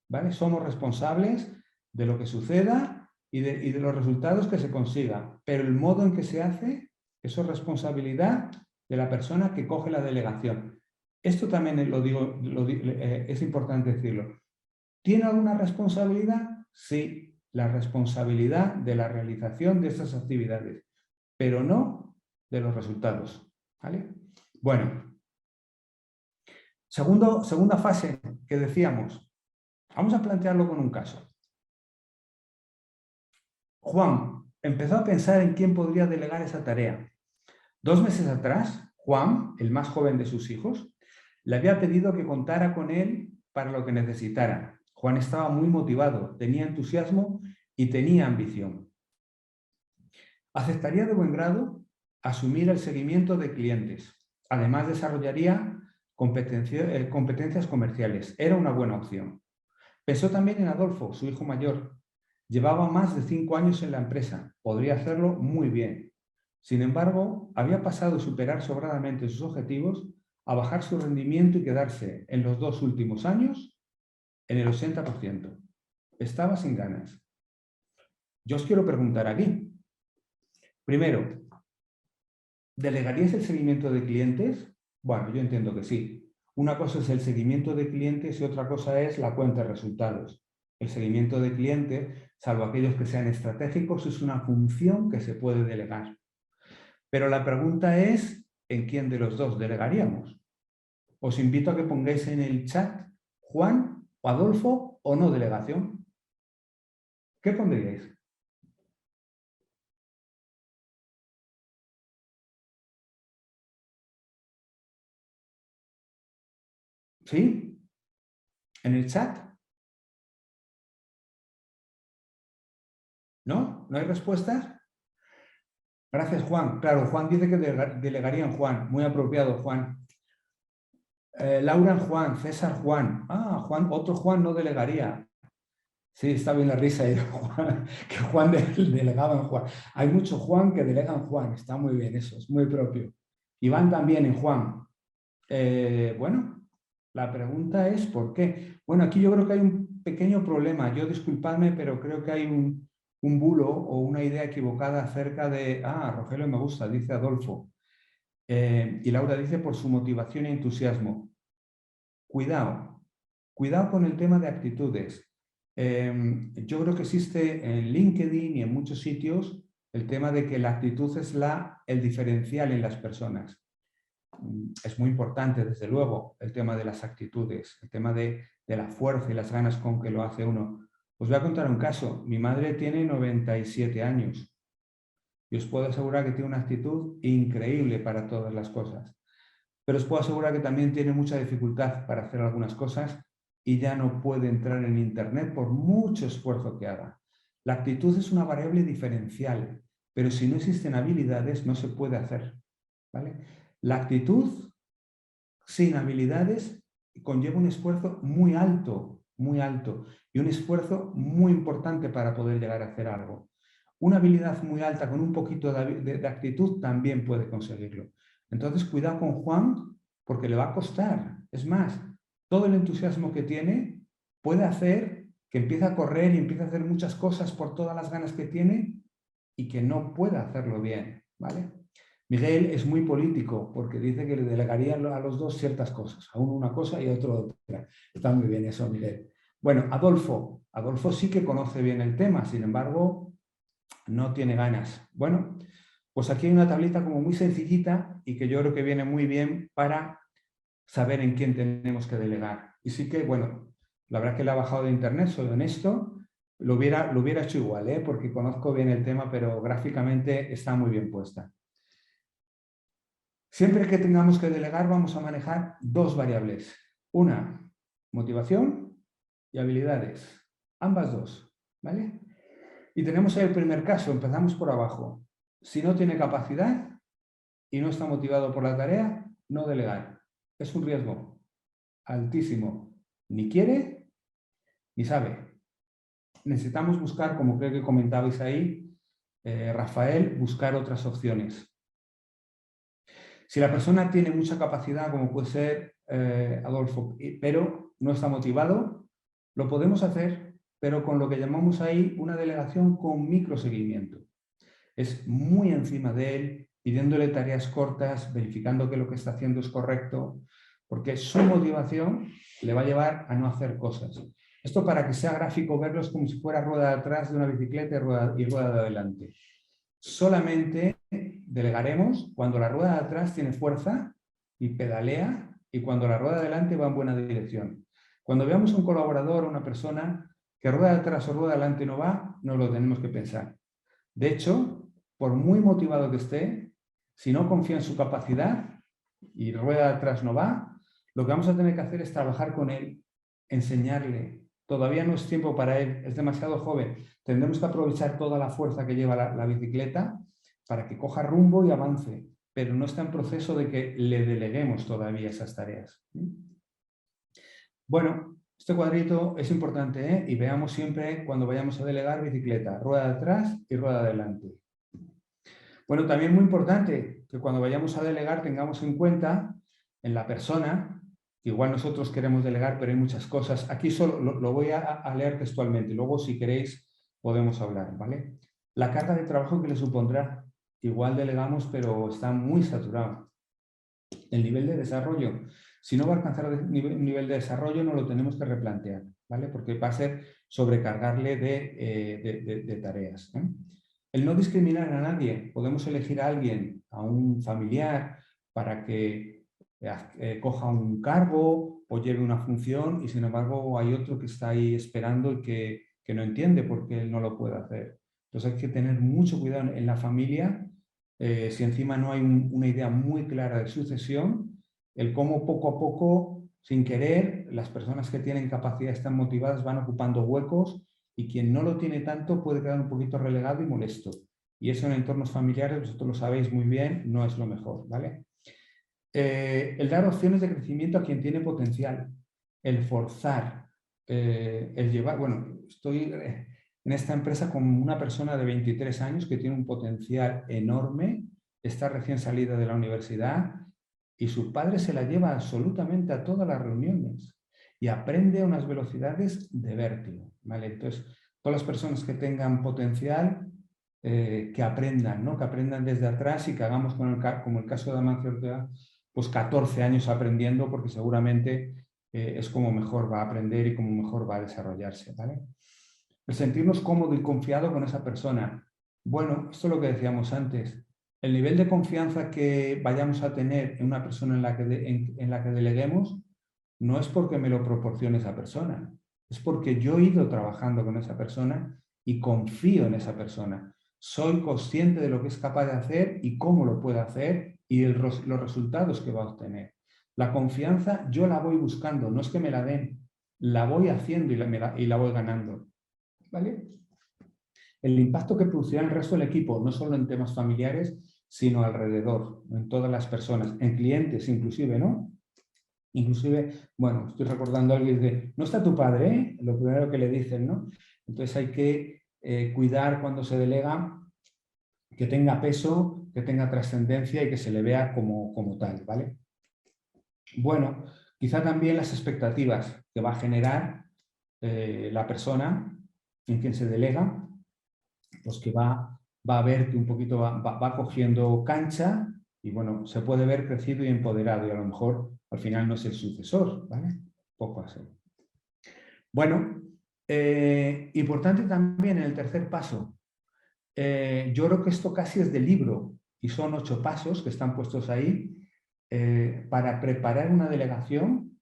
C: ¿Vale? Somos responsables de lo que suceda y de los resultados que se consigan. Pero el modo en que se hace, eso es responsabilidad de la persona que coge la delegación. Esto también es importante decirlo. ¿Tiene alguna responsabilidad? Sí, la responsabilidad de la realización de estas actividades, pero no de los resultados. ¿Vale? Bueno, segunda fase que decíamos. Vamos a plantearlo con un caso. Juan empezó a pensar en quién podría delegar esa tarea. 2 meses atrás, Juan, el más joven de sus hijos, le había pedido que contara con él para lo que necesitara. Juan estaba muy motivado, tenía entusiasmo y tenía ambición. Aceptaría de buen grado asumir el seguimiento de clientes. Además, desarrollaría competencias comerciales. Era una buena opción. Pensó también en Adolfo, su hijo mayor. Llevaba más de 5 años en la empresa. Podría hacerlo muy bien. Sin embargo, había pasado de superar sobradamente sus objetivos a bajar su rendimiento y quedarse en los 2 últimos años en el 80%. Estaba sin ganas. Yo os quiero preguntar aquí. Primero, ¿delegaríais el seguimiento de clientes? Bueno, yo entiendo que sí. Una cosa es el seguimiento de clientes y otra cosa es la cuenta de resultados. El seguimiento de clientes, salvo aquellos que sean estratégicos, es una función que se puede delegar. Pero la pregunta es, ¿en quién de los dos delegaríamos? Os invito a que pongáis en el chat Juan o Adolfo o no delegación. ¿Qué pondríais? ¿Sí? ¿En el chat? ¿No? ¿No hay respuestas? Gracias, Juan. Claro, Juan dice que delegaría en Juan. Muy apropiado, Juan. Laura en Juan, César Juan. Ah, Juan, otro Juan no delegaría. Sí, está bien la risa ahí, que Juan delegaba en Juan. Hay mucho Juan que delega en Juan. Está muy bien eso, es muy propio. Iván también en Juan. Bueno, la pregunta es ¿por qué? Bueno, aquí yo creo que hay un pequeño problema. Yo disculpadme, pero creo que hay un bulo o una idea equivocada acerca de... Ah, Rogelio me gusta, dice Adolfo. Y Laura dice por su motivación e entusiasmo. Cuidado con el tema de actitudes. Yo creo que existe en LinkedIn y en muchos sitios el tema de que la actitud es el diferencial en las personas. Es muy importante, desde luego, el tema de las actitudes, el tema de la fuerza y las ganas con que lo hace uno. Os voy a contar un caso. Mi madre tiene 97 años y os puedo asegurar que tiene una actitud increíble para todas las cosas. Pero os puedo asegurar que también tiene mucha dificultad para hacer algunas cosas y ya no puede entrar en Internet por mucho esfuerzo que haga. La actitud es una variable diferencial, pero si no existen habilidades no se puede hacer. ¿Vale? La actitud sin habilidades conlleva un esfuerzo muy alto y un esfuerzo muy importante para poder llegar a hacer algo. una habilidad muy alta con un poquito de actitud también puede conseguirlo. Entonces, cuidado con Juan, porque le va a costar. Es más, todo el entusiasmo que tiene puede hacer que empiece a correr y empiece a hacer muchas cosas por todas las ganas que tiene y que no pueda hacerlo bien, ¿vale? Miguel es muy político porque dice que le delegaría a los dos ciertas cosas, a uno una cosa y a otro otra. Está muy bien eso, Miguel. Bueno, Adolfo sí que conoce bien el tema, sin embargo, no tiene ganas. Bueno, pues aquí hay una tablita como muy sencillita y que yo creo que viene muy bien para saber en quién tenemos que delegar. Y sí que, bueno, la verdad que la he bajado de internet, soy honesto, lo hubiera hecho igual, porque conozco bien el tema, pero gráficamente está muy bien puesta. Siempre que tengamos que delegar vamos a manejar dos variables. Una, motivación y habilidades. Ambas dos, ¿vale? Y tenemos el primer caso, empezamos por abajo. Si no tiene capacidad y no está motivado por la tarea, no delegar. Es un riesgo altísimo. Ni quiere, ni sabe. Necesitamos buscar, como creo que comentabais ahí, Rafael, buscar otras opciones. Si la persona tiene mucha capacidad, como puede ser Adolfo, pero no está motivado, lo podemos hacer, pero con lo que llamamos ahí una delegación con microseguimiento. Es muy encima de él, pidiéndole tareas cortas, verificando que lo que está haciendo es correcto, porque su motivación le va a llevar a no hacer cosas. Esto, para que sea gráfico, verlo es como si fuera rueda de atrás de una bicicleta y rueda de adelante. Solamente delegaremos cuando la rueda de atrás tiene fuerza y pedalea, y cuando la rueda de adelante va en buena dirección. Cuando veamos un colaborador o una persona que rueda de atrás o rueda de adelante no va, no lo tenemos que pensar. De hecho, por muy motivado que esté, si no confía en su capacidad y rueda de atrás no va, lo que vamos a tener que hacer es trabajar con él, enseñarle. Todavía no es tiempo para él, es demasiado joven. Tendremos que aprovechar toda la fuerza que lleva la bicicleta para que coja rumbo y avance, pero no está en proceso de que le deleguemos todavía esas tareas. Bueno, este cuadrito es importante, y veamos siempre cuando vayamos a delegar bicicleta, rueda de atrás y rueda de adelante. Bueno, también muy importante que cuando vayamos a delegar tengamos en cuenta en la persona, igual nosotros queremos delegar, pero hay muchas cosas. Aquí solo lo voy a leer textualmente, luego si queréis podemos hablar, ¿vale? La carga de trabajo que le supondrá, igual delegamos, pero está muy saturado. El nivel de desarrollo, si no va a alcanzar un nivel de desarrollo, no lo tenemos que replantear, ¿vale? Porque va a ser sobrecargarle de tareas, ¿eh? El no discriminar a nadie. Podemos elegir a alguien, a un familiar, para que coja un cargo o lleve una función, y sin embargo hay otro que está ahí esperando y que no entiende por qué él no lo puede hacer. Entonces hay que tener mucho cuidado en la familia. Si encima no hay una idea muy clara de sucesión, el cómo poco a poco, sin querer, las personas que tienen capacidad, están motivadas, van ocupando huecos, y quien no lo tiene tanto puede quedar un poquito relegado y molesto. Y eso en entornos familiares, vosotros lo sabéis muy bien, no es lo mejor, ¿vale? El dar opciones de crecimiento a quien tiene potencial, el forzar, el llevar... Bueno, estoy en esta empresa con una persona de 23 años que tiene un potencial enorme, está recién salida de la universidad y su padre se la lleva absolutamente a todas las reuniones y aprende a unas velocidades de vértigo, ¿vale? Entonces, todas las personas que tengan potencial, que aprendan, ¿no? Que aprendan desde atrás y que hagamos como el caso de Amancio Ortega, pues 14 años aprendiendo, porque seguramente es como mejor va a aprender y como mejor va a desarrollarse, ¿vale? El sentirnos cómodo y confiado con esa persona. Bueno, esto es lo que decíamos antes. El nivel de confianza que vayamos a tener en una persona en la que deleguemos no es porque me lo proporcione esa persona, es porque yo he ido trabajando con esa persona y confío en esa persona. Soy consciente de lo que es capaz de hacer y cómo lo puede hacer y los resultados que va a obtener. La confianza yo la voy buscando, no es que me la den, la voy haciendo y la voy ganando, ¿vale? El impacto que producirá el resto del equipo, no solo en temas familiares, sino alrededor, en todas las personas, en clientes inclusive, ¿no? Inclusive, bueno, estoy recordando a alguien de, ¿no está tu padre? Lo primero que le dicen, ¿no? Entonces hay que cuidar cuando se delega que tenga peso, que tenga trascendencia y que se le vea como tal, ¿vale? Bueno, quizá también las expectativas que va a generar la persona en quien se delega, pues que va a ver que un poquito va cogiendo cancha y bueno, se puede ver crecido y empoderado y a lo mejor al final no es el sucesor, ¿vale? Poco así. Bueno, importante también en el tercer paso, yo creo que esto casi es de libro y son 8 pasos que están puestos ahí para preparar una delegación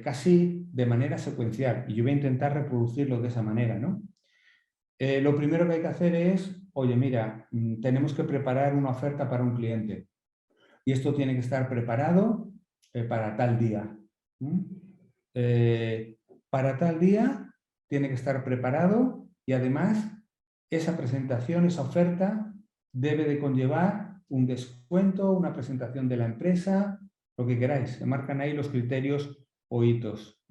C: casi de manera secuencial y yo voy a intentar reproducirlo de esa manera, ¿no? Lo primero que hay que hacer es, oye, mira, tenemos que preparar una oferta para un cliente y esto tiene que estar preparado para tal día. Para tal día tiene que estar preparado y además esa presentación, esa oferta debe de conllevar un descuento, una presentación de la empresa, lo que queráis. Se marcan ahí los criterios o hitos.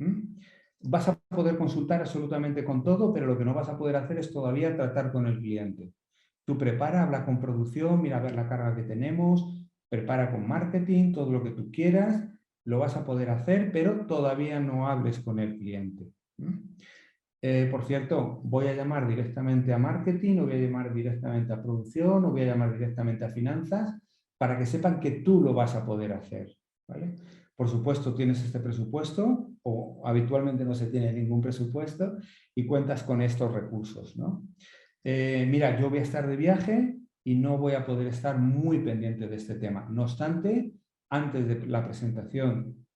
C: Vas a poder consultar absolutamente con todo, pero lo que no vas a poder hacer es todavía tratar con el cliente. Tú prepara, habla con producción, mira a ver la carga que tenemos, prepara con marketing, todo lo que tú quieras, lo vas a poder hacer, pero todavía no hables con el cliente. Por cierto, voy a llamar directamente a marketing, o voy a llamar directamente a producción, o voy a llamar directamente a finanzas, para que sepan que tú lo vas a poder hacer, ¿vale? Por supuesto, tienes este presupuesto, o habitualmente no se tiene ningún presupuesto, y cuentas con estos recursos, ¿no? Mira, yo voy a estar de viaje y no voy a poder estar muy pendiente de este tema. No obstante, antes de la presentación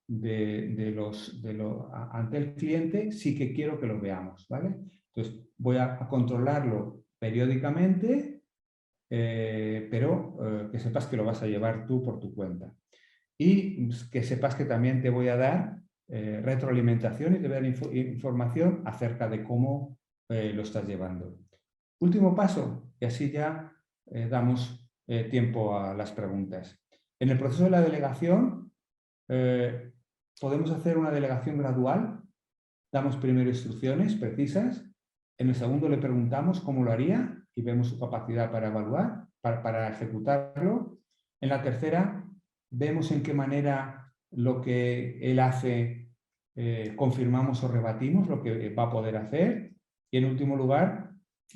C: ante el cliente, sí que quiero que lo veamos, ¿vale? Entonces, voy a controlarlo periódicamente, pero que sepas que lo vas a llevar tú por tu cuenta. Y que sepas que también te voy a dar retroalimentación y te voy a dar información acerca de cómo lo estás llevando. Último paso, y así ya damos tiempo a las preguntas. En el proceso de la delegación, podemos hacer una delegación gradual, damos primero instrucciones precisas, en el segundo le preguntamos cómo lo haría y vemos su capacidad para evaluar, para ejecutarlo. En la tercera, vemos en qué manera lo que él hace confirmamos o rebatimos lo que va a poder hacer y en último lugar,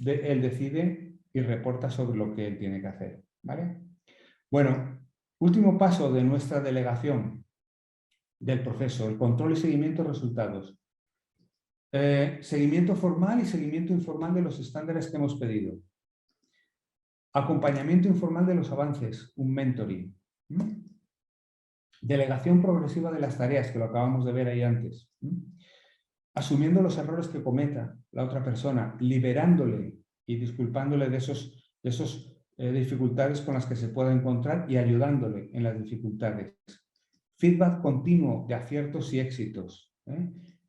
C: él decide y reporta sobre lo que él tiene que hacer, ¿vale? Bueno, último paso de nuestra delegación del proceso, el control y seguimiento de resultados. Seguimiento formal y seguimiento informal de los estándares que hemos pedido. Acompañamiento informal de los avances, un mentoring. Delegación progresiva de las tareas, que lo acabamos de ver ahí antes. Asumiendo los errores que cometa la otra persona, liberándole y disculpándole de esas dificultades con las que se pueda encontrar y ayudándole en las dificultades. Feedback continuo de aciertos y éxitos.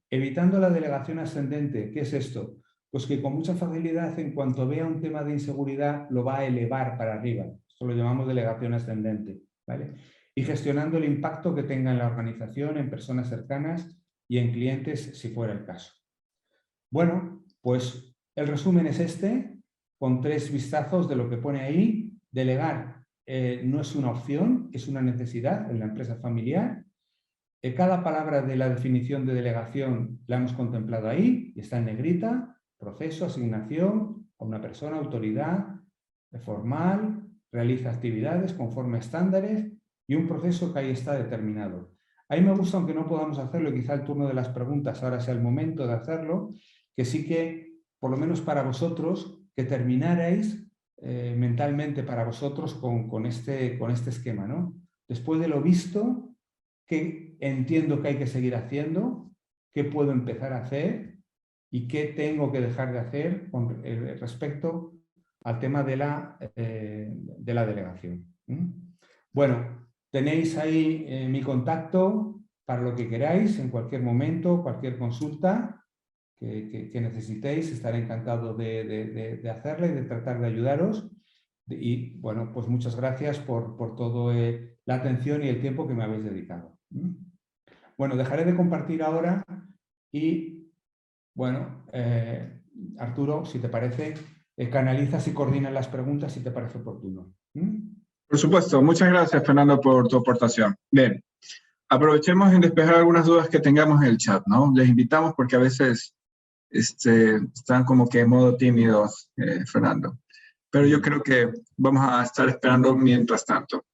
C: Evitando la delegación ascendente. ¿Qué es esto? Pues que con mucha facilidad, en cuanto vea un tema de inseguridad, lo va a elevar para arriba. Esto lo llamamos delegación ascendente, ¿vale? Y gestionando el impacto que tenga en la organización, en personas cercanas y en clientes, si fuera el caso. Bueno, pues el resumen es este, con 3 vistazos de lo que pone ahí. Delegar no es una opción, es una necesidad en la empresa familiar. Cada palabra de la definición de delegación la hemos contemplado ahí y está en negrita. Proceso, asignación a una persona, autoridad, formal, realiza actividades conforme a estándares y un proceso que ahí está determinado. A mí me gusta, aunque no podamos hacerlo, y quizá el turno de las preguntas ahora sea el momento de hacerlo, que sí que, por lo menos para vosotros, que terminarais mentalmente para vosotros con este esquema, ¿no? Después de lo visto, ¿qué entiendo que hay que seguir haciendo? ¿Qué puedo empezar a hacer? ¿Y qué tengo que dejar de hacer con respecto al tema de la delegación? Bueno, tenéis ahí mi contacto para lo que queráis, en cualquier momento, cualquier consulta que necesitéis, estaré encantado de hacerla y de tratar de ayudaros. Y bueno, pues muchas gracias por toda la atención y el tiempo que me habéis dedicado. Bueno, dejaré de compartir ahora y, bueno, Arturo, si te parece, canalizas y coordinas las preguntas si te parece oportuno.
B: Por supuesto. Muchas gracias, Fernando, por tu aportación. Bien, aprovechemos en despejar algunas dudas que tengamos en el chat, ¿no? Les invitamos porque a veces están como que en modo tímidos, Fernando. Pero yo creo que vamos a estar esperando mientras tanto.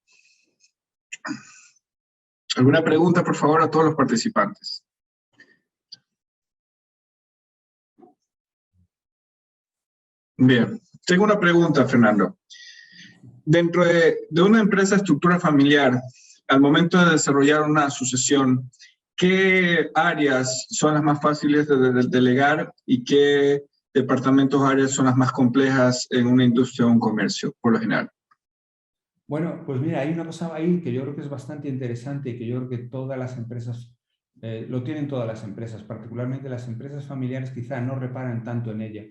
B: ¿Alguna pregunta, por favor, a todos los participantes? Bien, tengo una pregunta, Fernando. Dentro de una empresa de estructura familiar, al momento de desarrollar una sucesión, ¿qué áreas son las más fáciles de delegar y qué departamentos o áreas son las más complejas en una industria o un comercio, por lo general?
C: Bueno, pues mira, hay una cosa ahí que yo creo que es bastante interesante y que yo creo que todas las empresas, lo tienen todas las empresas, particularmente las empresas familiares quizá no reparan tanto en ella,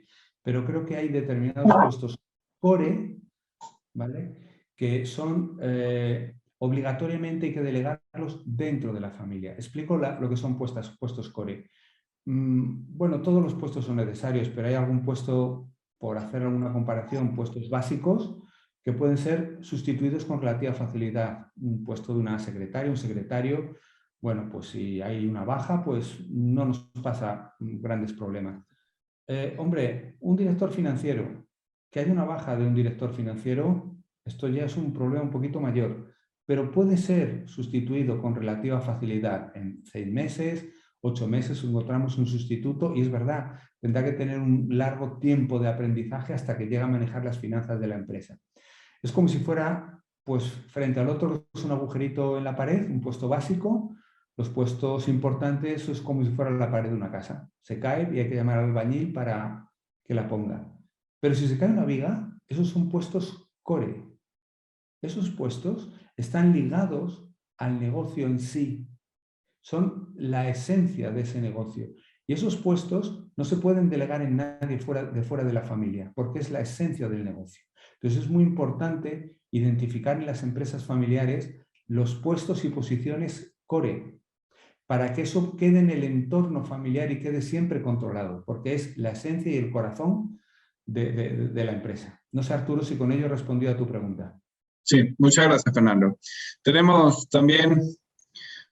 C: pero creo que hay determinados puestos core, ¿vale?, que son obligatoriamente hay que delegarlos dentro de la familia. Explico lo que son puestos core. Bueno, todos los puestos son necesarios, pero hay algún puesto, por hacer alguna comparación, puestos básicos que pueden ser sustituidos con relativa facilidad. Un puesto de una secretaria, un secretario, bueno, pues si hay una baja, pues no nos pasa grandes problemas. Hombre, un director financiero, que haya una baja de un director financiero, esto ya es un problema un poquito mayor, pero puede ser sustituido con relativa facilidad en 6 meses, 8 meses encontramos un sustituto y es verdad, tendrá que tener un largo tiempo de aprendizaje hasta que llegue a manejar las finanzas de la empresa. Es como si fuera, pues frente al otro es un agujerito en la pared, un puesto básico. Los puestos importantes es como si fuera la pared de una casa. Se cae y hay que llamar al albañil para que la ponga. Pero si se cae una viga, esos son puestos core. Esos puestos están ligados al negocio en sí. Son la esencia de ese negocio. Y esos puestos no se pueden delegar en nadie fuera de la familia, porque es la esencia del negocio. Entonces es muy importante identificar en las empresas familiares los puestos y posiciones core, para que eso quede en el entorno familiar y quede siempre controlado, porque es la esencia y el corazón de la empresa. No sé, Arturo, si con ello he respondido a tu pregunta.
B: Sí, muchas gracias, Fernando. Tenemos también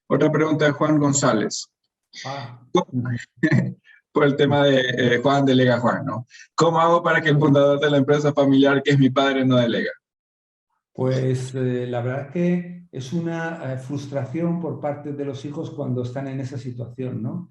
B: otra pregunta de Juan González. Por el tema de Juan delega Juan, ¿no? ¿Cómo hago para que el fundador de la empresa familiar, que es mi padre, no delega?
C: Pues la verdad que es una frustración por parte de los hijos cuando están en esa situación, ¿no?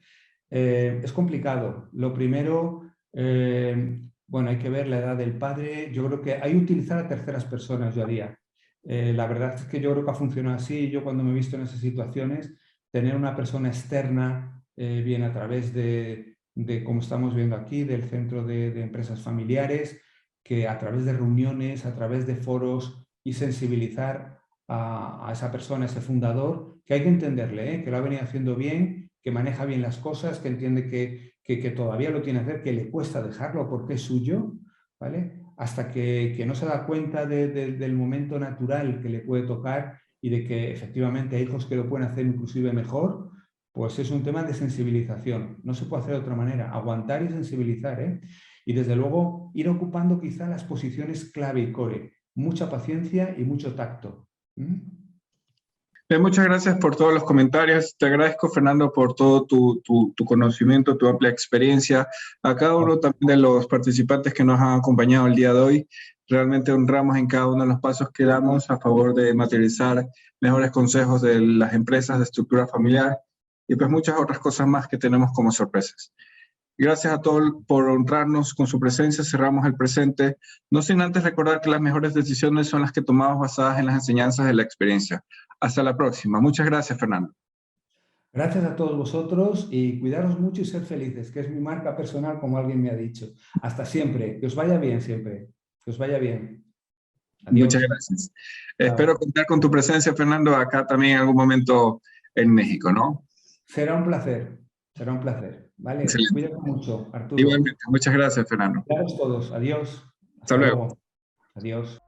C: Es complicado. Lo primero, bueno, hay que ver la edad del padre. Yo creo que hay que utilizar a terceras personas, yo haría. La verdad es que yo creo que ha funcionado así. Yo cuando me he visto en esas situaciones, tener una persona externa, bien a través de, como estamos viendo aquí, del Centro de Empresas Familiares, que a través de reuniones, a través de foros y sensibilizar a esa persona, a ese fundador, que hay que entenderle, que lo ha venido haciendo bien, que maneja bien las cosas, que entiende que todavía lo tiene que hacer, que le cuesta dejarlo porque es suyo, ¿vale? Hasta que no se da cuenta del momento natural que le puede tocar y de que efectivamente hay hijos que lo pueden hacer inclusive mejor, pues es un tema de sensibilización. No se puede hacer de otra manera, aguantar y sensibilizar, ¿eh? Y desde luego ir ocupando quizá las posiciones clave y core. Mucha paciencia y mucho tacto.
B: Muchas gracias por todos los comentarios. Te agradezco, Fernando, por todo tu conocimiento, tu amplia experiencia. A cada uno también de los participantes que nos han acompañado el día de hoy, realmente honramos en cada uno de los pasos que damos a favor de materializar mejores consejos de las empresas de estructura familiar y pues muchas otras cosas más que tenemos como sorpresas. Gracias a todos por honrarnos con su presencia. Cerramos el presente, no sin antes recordar que las mejores decisiones son las que tomamos basadas en las enseñanzas de la experiencia. Hasta la próxima. Muchas gracias, Fernando.
C: Gracias a todos vosotros y cuidaros mucho y ser felices, que es mi marca personal, como alguien me ha dicho. Hasta siempre. Que os vaya bien siempre. Que os vaya bien. Adiós.
B: Muchas gracias. Espero contar con tu presencia, Fernando, acá también en algún momento en México, ¿no?
C: Será un placer. Será un placer. ¿Vale?
B: Excelente.
C: Cuídate mucho, Arturo.
B: Igualmente. Muchas gracias, Fernando.
C: Cuidaros todos. Adiós.
B: Hasta luego.
C: Adiós.